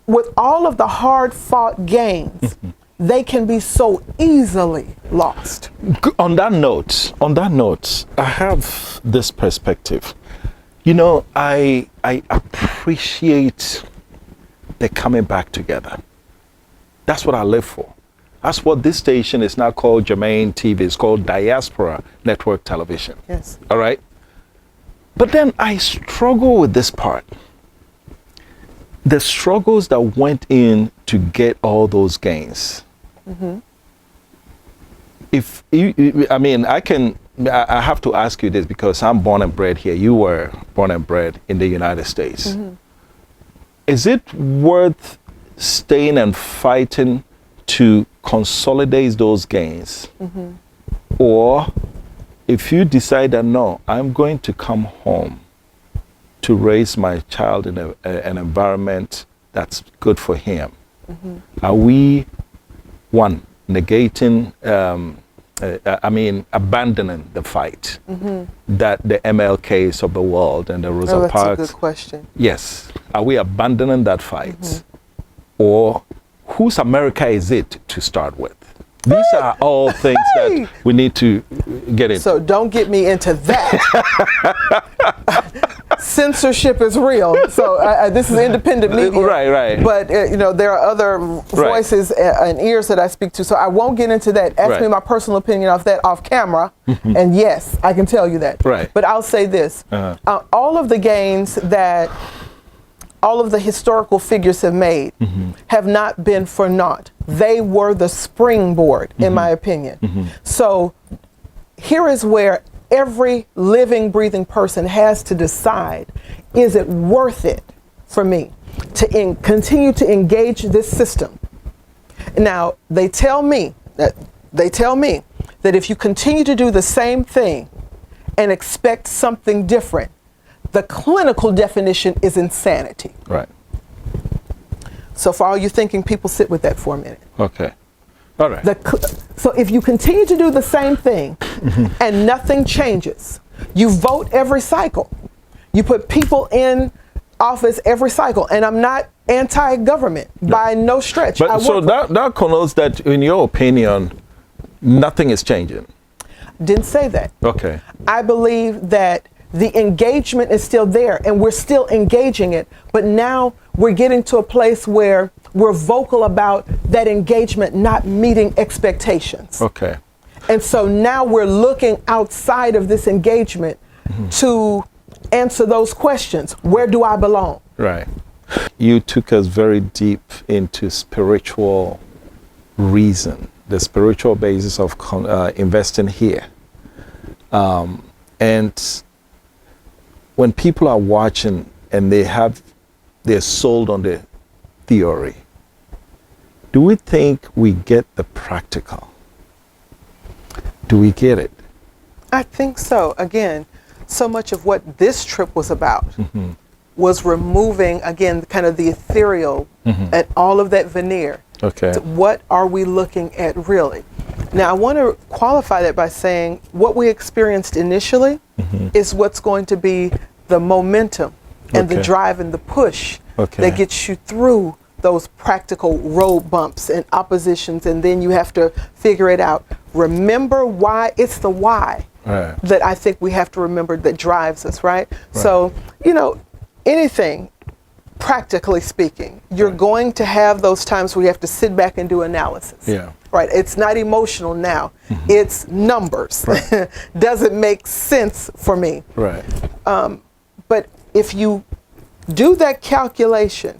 with all of the hard-fought gains, they can be so easily lost. On that note, I have this perspective. You know, I appreciate the coming back together. That's what I live for. That's what this station is now called Jermaine TV. It's called Diaspora Network Television. Yes. All right? But then I struggle with this part. The struggles that went in to get all those gains. If you, I mean, I have to ask you this because I'm born and bred here. You were born and bred in the United States. Is it worth staying and fighting to consolidate those gains? Or if you decide that no, I'm going to come home to raise my child in an environment that's good for him, are we, one, negating, abandoning the fight that the MLKs of the world and the Rosa Parks? That's a good question. Yes. Are we abandoning that fight? Or whose America is it to start with? These are all things that we need to get into. So don't get me into that. Censorship is real. So this is independent media. Right. But there are other voices and ears that I speak to. So I won't get into that. Ask me my personal opinion of that off camera. And yes, I can tell you that. Right. But I'll say this. All of the gains that all of the historical figures have made have not been for naught. They were the springboard, in my opinion. So here is where every living, breathing person has to decide, is it worth it for me to continue to engage this system? Now, they tell me that if you continue to do the same thing and expect something different, the clinical definition is insanity. Right. So for all you thinking people, sit with that for a minute. Okay. All right. So if you continue to do the same thing and nothing changes, you vote every cycle, you put people in office every cycle, and I'm not anti-government by no stretch. But so that connotes that, in your opinion, nothing is changing. Didn't say that. Okay. I believe that the engagement is still there and we're still engaging it, but now we're getting to a place where we're vocal about that engagement not meeting expectations. Okay. And so now we're looking outside of this engagement to answer those questions. Where do I belong? Right. You took us very deep into spiritual reason, the spiritual basis of investing here. And when people are watching and they're sold on the theory, do we think we get the practical? Do we get it? I think so. Again, so much of what this trip was about was removing, again, kind of the ethereal and all of that veneer. Okay. So what are we looking at really? Now, I want to qualify that by saying what we experienced initially is what's going to be the momentum and the drive and the push that gets you through those practical road bumps and oppositions, and then you have to figure it out. Remember why. It's the why that I think we have to remember that drives us, right? So, anything, practically speaking, you're going to have those times where you have to sit back and do analysis. Yeah. Right. It's not emotional now. It's numbers. Does it make sense for me? Right. But if you do that calculation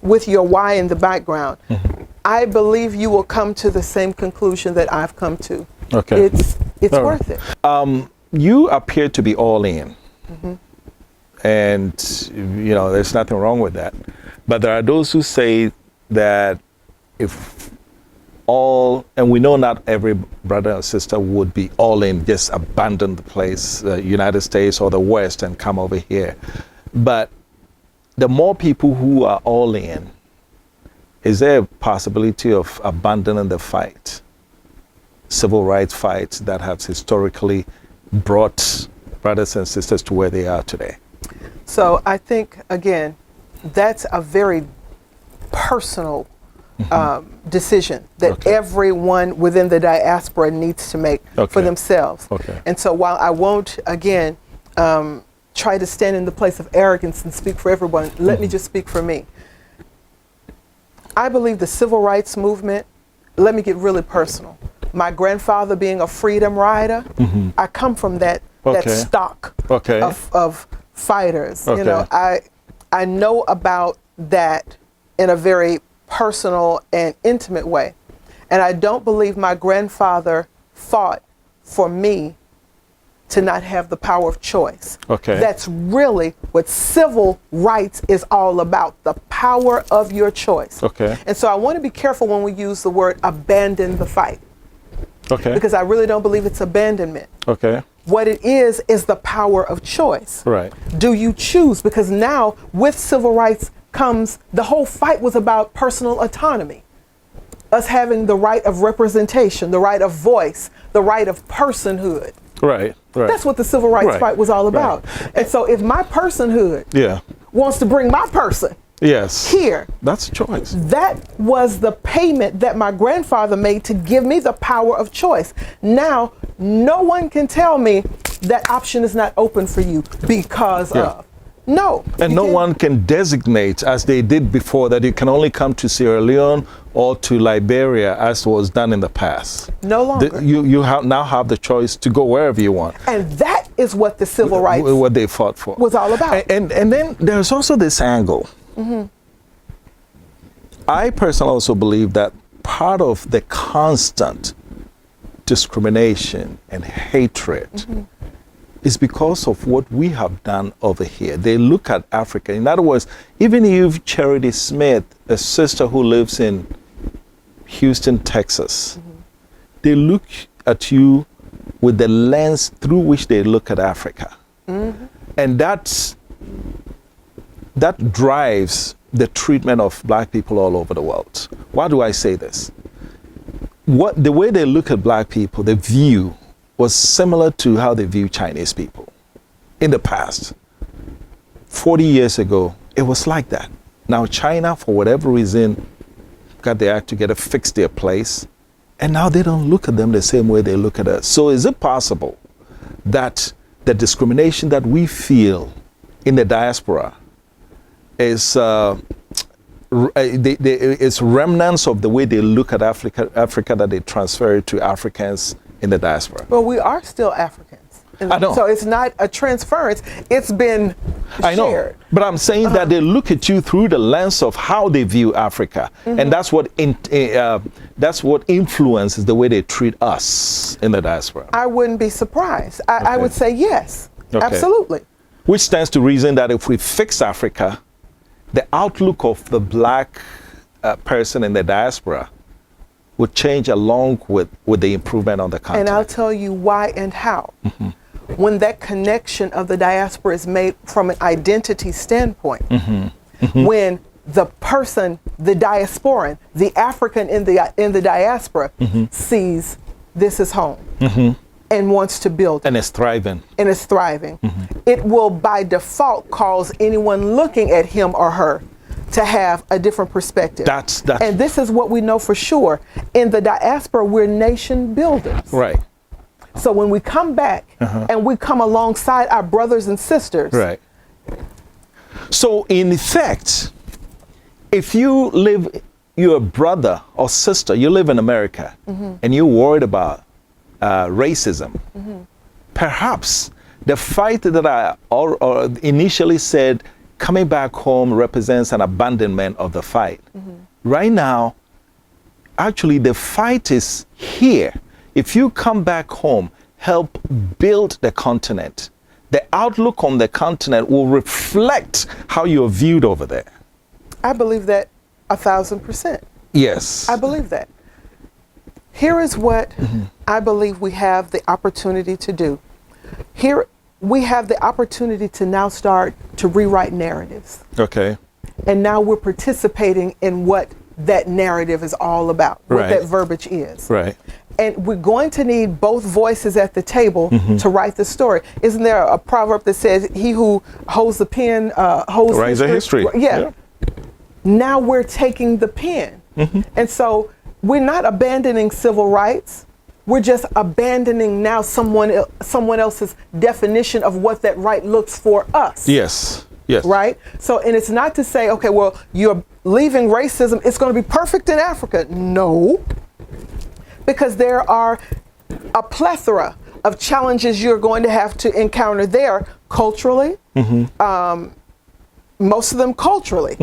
with your why in the background, I believe you will come to the same conclusion that I've come to. Okay. It's worth it. You appear to be all in. And, there's nothing wrong with that. But there are those who say that and we know not every brother or sister would be all in, just abandon the place, United States or the West, and come over here. But the more people who are all in, is there a possibility of abandoning the fight, civil rights fights that have historically brought brothers and sisters to where they are today? So I think, again, that's a very personal decision that everyone within the diaspora needs to make for themselves. And so while I won't, again, try to stand in the place of arrogance and speak for everyone, let me just speak for me. I believe the civil rights movement, let me get really personal. My grandfather being a freedom rider, I come from that stock of fighters. I know about that in a very personal and intimate way. And I don't believe my grandfather fought for me to not have the power of choice. That's really what civil rights is all about, the power of your choice. And so I want to be careful when we use the word abandon the fight. Okay. Because I really don't believe it's abandonment. Okay. What it is the power of choice. Right. Do you choose? Because now with civil rights comes, the whole fight was about personal autonomy. Us having the right of representation, the right of voice, the right of personhood. Right. Right. That's what the civil rights Right. fight was all about. Right. And so if my personhood Yeah. wants to bring my person Yes. here, That's a choice. that was the payment that my grandfather made to give me the power of choice. Now, no one can tell me that option is not open for you because Yeah. of. No. And you no can't- one can designate, as they did before, that you can only come to Sierra Leone or to Liberia, as was done in the past. No longer. You now have the choice to go wherever you want. And that is what the civil rights What they fought for was all about. And then there's also this angle. I personally also believe that part of the constant discrimination and hatred is because of what we have done over here. They look at Africa. In other words, even if Charity Smith, a sister who lives in Houston, Texas, they look at you with the lens through which they look at Africa. And that drives the treatment of black people all over the world. Why do I say this? The way they look at black people, the view was similar to how they view Chinese people in the past. 40 years ago, it was like that. Now China, for whatever reason, got their act together, fixed their place, and now they don't look at them the same way they look at us. So is it possible that the discrimination that we feel in the diaspora is it's remnants of the way they look at Africa that they transfer to Africans in the diaspora? Well, we are still Africans. I know. So it's not a transference. It's been I know, shared. but I'm saying that they look at you through the lens of how they view Africa, and that's what influences the way they treat us in the diaspora. I wouldn't be surprised. I would say yes, Okay. absolutely. Which stands to reason that if we fix Africa, the outlook of the black person in the diaspora would change along with the improvement on the continent. And I'll tell you why and how. When that connection of the diaspora is made from an identity standpoint, when the person, the diasporan, the African in the diaspora sees this is home and wants to build it. And it's thriving. And it's thriving, it will by default cause anyone looking at him or her to have a different perspective. That's and this is what we know for sure. In the diaspora, we're nation builders. right. So when we come back and we come alongside our brothers and sisters, Right. So in effect, if you're a brother or sister, you live in America and you're worried about racism, perhaps the fight that I initially said coming back home represents an abandonment of the fight. Right now, actually the fight is here. If you come back home, help build the continent, the outlook on the continent will reflect how you're viewed over there. I believe that 1,000%. Yes. I believe that. Here is what I believe we have the opportunity to do. Here we have the opportunity to now start to rewrite narratives. Okay. And now we're participating in what that narrative is all about, what Right. that verbiage is. Right. And we're going to need both voices at the table to write the story. Isn't there a proverb that says, he who holds the pen holds Writes the history. Yeah. Now we're taking the pen. And so we're not abandoning civil rights. We're just abandoning now someone else's definition of what that right looks for us. Yes. Yes. Right? So, and it's not to say, okay, well, you're leaving racism, it's going to be perfect in Africa. No. Because there are a plethora of challenges you're going to have to encounter there culturally, most of them culturally,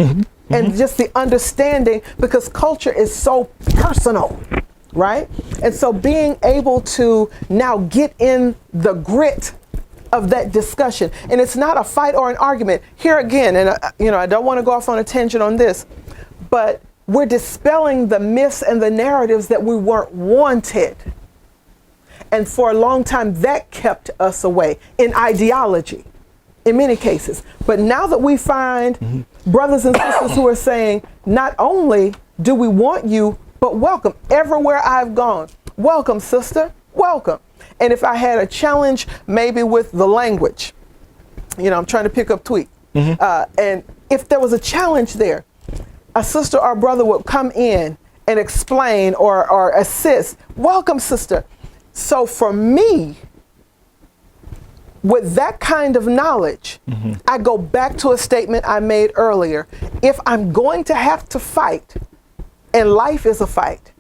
and just the understanding, because culture is so personal, right? And so being able to now get in the grit of that discussion, and it's not a fight or an argument. Here again, and I don't want to go off on a tangent on this, but we're dispelling the myths and the narratives that we weren't wanted. And for a long time, that kept us away in ideology, in many cases. But now that we find brothers and sisters who are saying, not only do we want you, but welcome everywhere I've gone. Welcome, sister, welcome. And if I had a challenge, maybe with the language, I'm trying to pick up tweet. And if there was a challenge there, a sister or brother would come in and explain or assist. Welcome, sister. So for me, with that kind of knowledge, I go back to a statement I made earlier. If I'm going to have to fight, and life is a fight,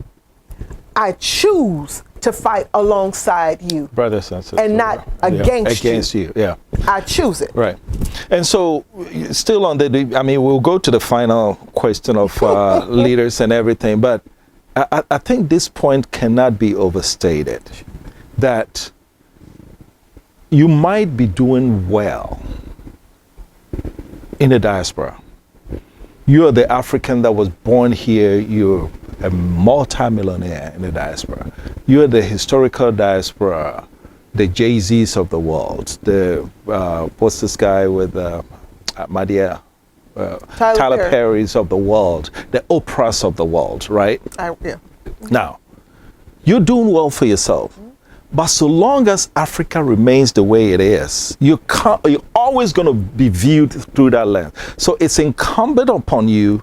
I choose to fight alongside you, brothers and sisters, and not against you. Yeah, I choose it. Right. And so, still on we'll go to the final question of leaders and everything, but I think this point cannot be overstated, that you might be doing well in the diaspora. You are the African that was born here. You're a multi-millionaire in the diaspora. You are the historical diaspora, the Jay-Z's of the world. The what's this guy with Madia? Tyler Perry's of the world, the Oprahs of the world, right? Yeah. Now, you're doing well for yourself. But so long as Africa remains the way it is, you're always going to be viewed through that lens. So it's incumbent upon you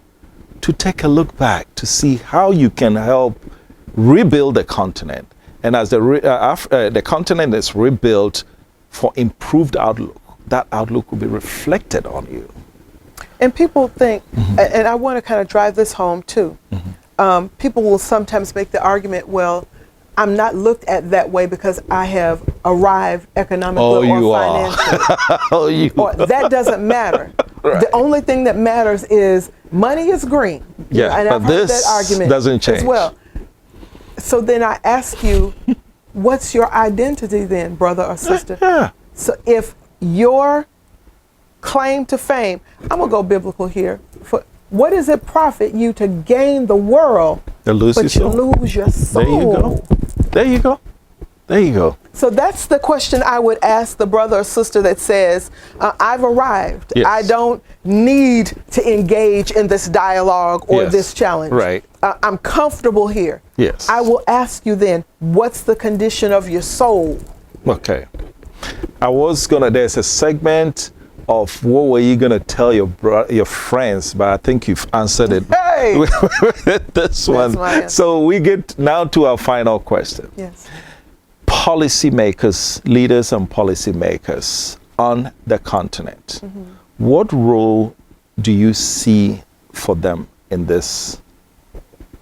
to take a look back to see how you can help rebuild the continent. And as the continent is rebuilt for improved outlook, that outlook will be reflected on you. And people think, and I want to kind of drive this home too, people will sometimes make the argument, well, I'm not looked at that way because I have arrived economically or financially. Or that doesn't matter. Right. The only thing that matters is money is green. Yeah, and but I've heard this that argument doesn't change. As well. So then I ask you, what's your identity then, brother or sister? Yeah. So if your claim to fame, I'm going to go biblical here. What does it profit you to gain the world, but you lose your soul? There you go. There you go. There you go. So that's the question I would ask the brother or sister that says, I've arrived. Yes. I don't need to engage in this dialogue or this challenge. Right. I'm comfortable here. Yes. I will ask you then, what's the condition of your soul? Okay. There's a segment of what were you going to tell your friends, but I think you've answered it with this one. So we get now to our final question. Yes. Policymakers, leaders and policymakers on the continent, what role do you see for them in this?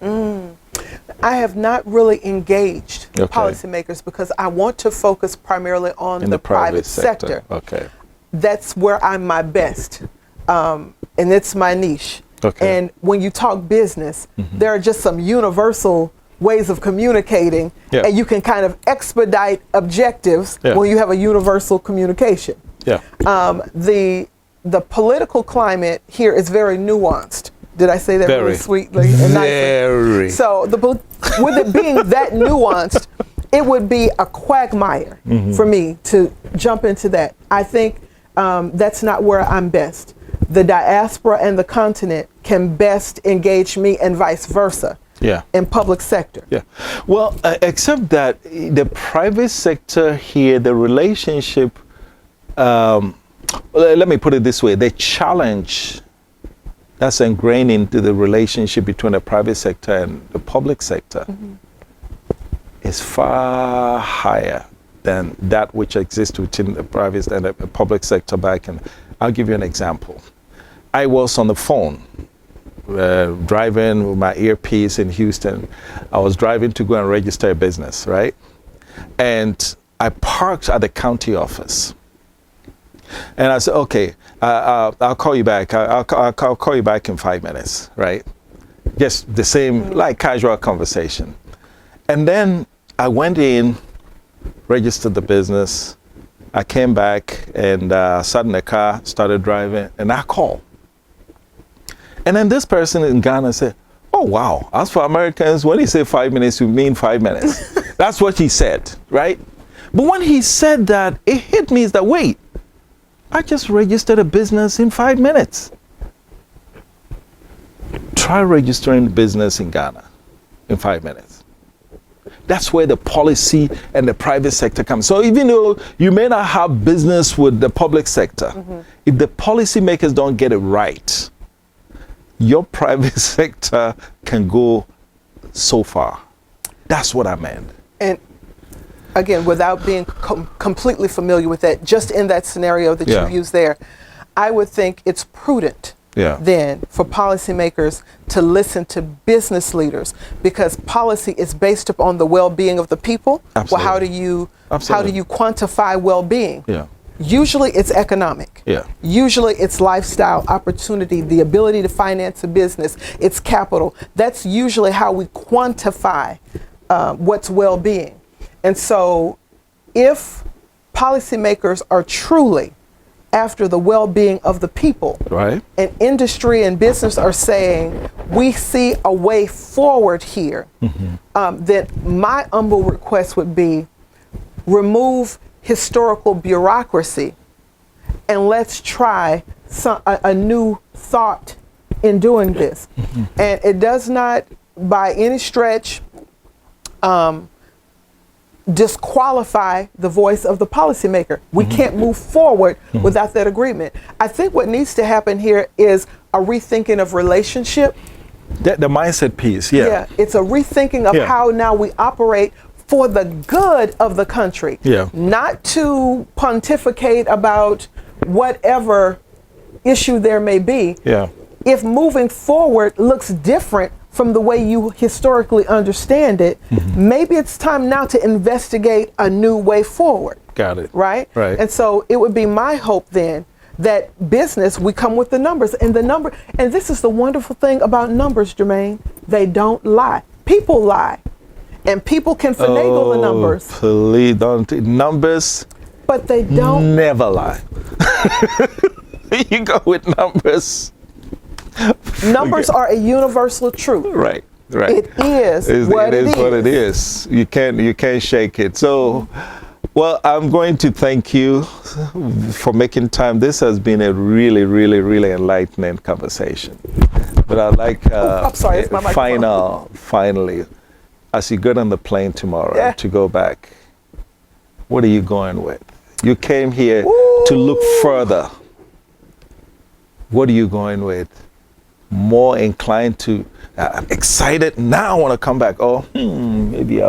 I have not really engaged policymakers because I want to focus primarily on the private sector. Okay. That's where I'm my best, and it's my niche. Okay. And when you talk business, there are just some universal ways of communicating, and you can kind of expedite objectives when you have a universal communication. Yeah. The political climate here is very nuanced. Did I say that really sweetly and nicely? Very. So with it being that nuanced, it would be a quagmire for me to jump into that. I think that's not where I'm best. The diaspora and the continent can best engage me and vice versa. Yeah. In public sector. Yeah. Well, except that the private sector here, the relationship, let me put it this way, the challenge that's ingrained into the relationship between the private sector and the public sector is far higher than that which exists between the private and the public sector back. And I'll give you an example. I was on the phone driving with my earpiece in Houston. I was driving to go and register a business, right? And I parked at the county office. And I said, okay, I'll call you back. I'll call you back in 5 minutes, right? Just the same, like casual conversation. And then I went in, registered the business. I came back and sat in the car, started driving, and I called. And then this person in Ghana said, oh, wow, as for Americans, when you say 5 minutes, you mean 5 minutes. That's what he said, right? But when he said that, it hit me is that, wait, I just registered a business in 5 minutes. Try registering a business in Ghana in 5 minutes. That's where the policy and the private sector comes. So even though you may not have business with the public sector, if the policymakers don't get it right, your private sector can go so far. That's what I meant. And again, without being completely familiar with that, just in that scenario that Yeah. you've used there, I would think it's prudent Yeah. then for policymakers to listen to business leaders, because policy is based upon the well-being of the people. Absolutely. Well, how do you Absolutely. quantify well-being? Yeah. Usually it's economic. Yeah. Usually it's lifestyle, opportunity, the ability to finance a business, it's capital. That's usually how we quantify what's well-being. And so if policymakers are truly after the well-being of the people, Right. and industry and business are saying, we see a way forward here, then my humble request would be remove historical bureaucracy and let's try a new thought in doing this. And it does not by any stretch disqualify the voice of the policymaker. We can't move forward without that agreement. I think what needs to happen here is a rethinking of relationship. The mindset piece, yeah. It's a rethinking of Yeah. how now we operate for the good of the country. Yeah. Not to pontificate about whatever issue there may be. Yeah. If moving forward looks different from the way you historically understand it, maybe it's time now to investigate a new way forward. Got it. Right? Right. And so it would be my hope then that business, we come with the numbers, and this is the wonderful thing about numbers, Jermaine, they don't lie. People lie. And people can finagle the numbers. Please don't. Numbers But they don't. never lie. You go with numbers. Numbers are a universal truth. Right. Right. It is what it is. What it is. You can't shake it. So, well, I'm going to thank you for making time. This has been a really, really, really enlightening conversation. But I'd like I'm sorry, it's my microphone. finally, as you get on the plane tomorrow to go back, what are you going with? You came here to look further. What are you going with? More inclined to, excited, now I want to come back. Oh, maybe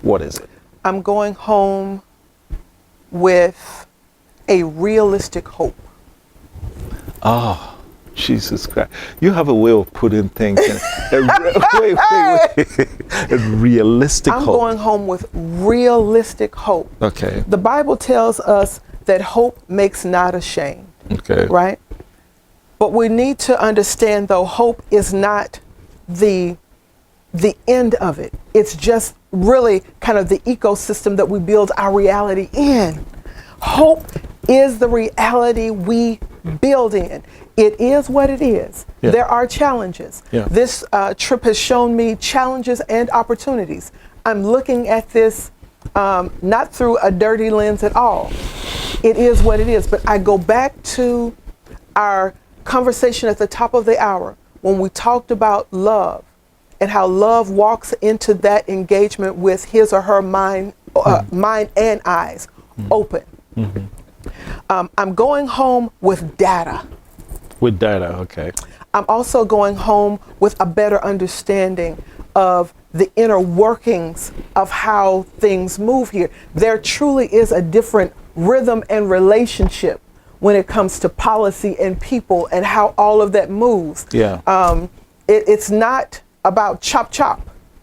what is it? I'm going home with a realistic hope. Oh, Jesus Christ. You have a way of putting things in. Wait. A realistic I'm hope. going home with realistic hope. Okay. The Bible tells us that hope makes not ashamed, Okay. right? But we need to understand, though, hope is not the end of it. It's just really kind of the ecosystem that we build our reality in. Hope is the reality we build in. It is what it is. Yeah. There are challenges. Yeah. This trip has shown me challenges and opportunities. I'm looking at this not through a dirty lens at all. It is what it is. But I go back to our conversation at the top of the hour when we talked about love and how love walks into that engagement with his or her mind and eyes open. I'm going home with data. With data, okay. I'm also going home with a better understanding of the inner workings of how things move here. There truly is a different rhythm and relationship when it comes to policy and people and how all of that moves. Yeah. It's not about chop.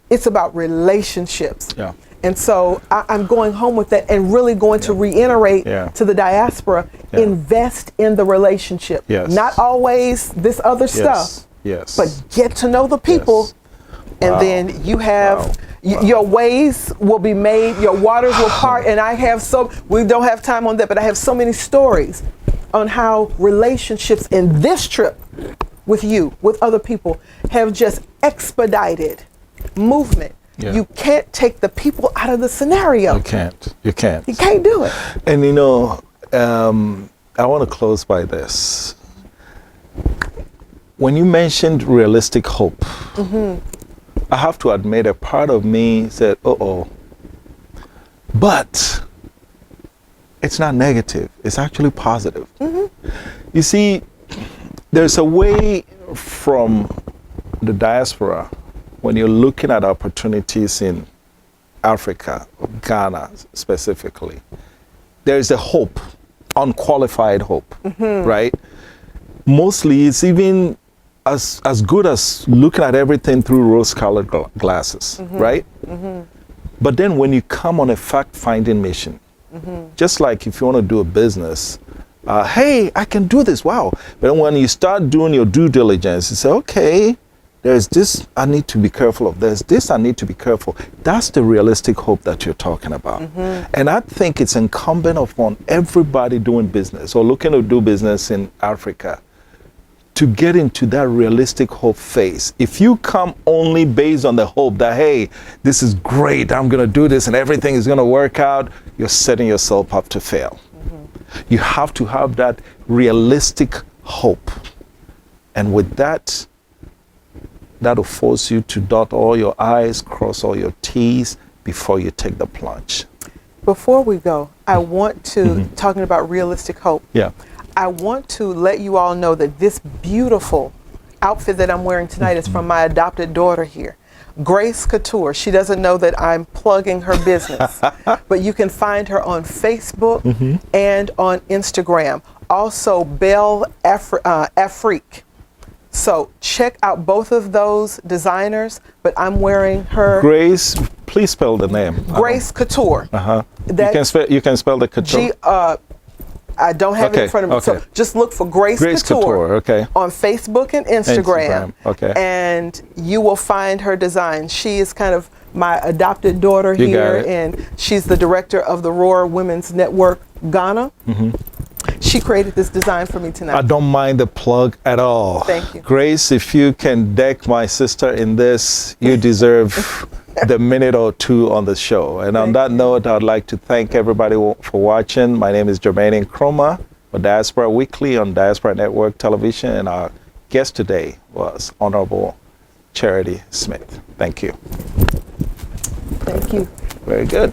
It's about relationships. Yeah. And so I'm going home with that and really going to reiterate to the diaspora, invest in the relationship. Yes. Not always this other stuff, Yes. but get to know the people. Yes. And Wow. then you have, your ways will be made, your waters will part. And we don't have time on that, but I have so many stories on how relationships in this trip with you, with other people, have just expedited movement. Yeah. You can't take the people out of the scenario. You can't. You can't. You can't do it. And I want to close by this. When you mentioned realistic hope, I have to admit a part of me said, but it's not negative. It's actually positive. You see, there's a way from the diaspora when you're looking at opportunities in Africa, Ghana specifically. There's a hope, unqualified hope, right? Mostly it's even as good as looking at everything through rose-colored glasses, right? But then when you come on a fact-finding mission, just like if you want to do a business, hey, I can do this, wow. But when you start doing your due diligence, you say, okay, there's this I need to be careful of, there's this I need to be careful. That's the realistic hope that you're talking about. And I think it's incumbent upon everybody doing business or looking to do business in Africa to get into that realistic hope phase. If you come only based on the hope that, hey, this is great, I'm gonna do this and everything is gonna work out, you're setting yourself up to fail. You have to have that realistic hope. And with that, that'll force you to dot all your I's, cross all your T's before you take the plunge. Before we go, I want to, talking about realistic hope, Yeah. I want to let you all know that this beautiful outfit that I'm wearing tonight is from my adopted daughter here, Grace Couture. She doesn't know that I'm plugging her business, but you can find her on Facebook and on Instagram. Also, Belle Afrique. So check out both of those designers, but I'm wearing her. Grace, please spell the name. Grace Couture. You can spell the couture. I don't have it in front of me. So just look for Grace Couture on Facebook and Instagram. And you will find her design. She is kind of my adopted daughter here, and she's the director of the Roar Women's Network Ghana. She created this design for me tonight. I don't mind the plug at all. Thank you. Grace, if you can deck my sister in this, you deserve the minute or two on the show. And on that note, I'd like to thank everybody for watching. My name is Jermaine Nkrumah for Diaspora Weekly on Diaspora Network Television. And our guest today was Honorable Charity Smith. Thank you. Thank you. Very good.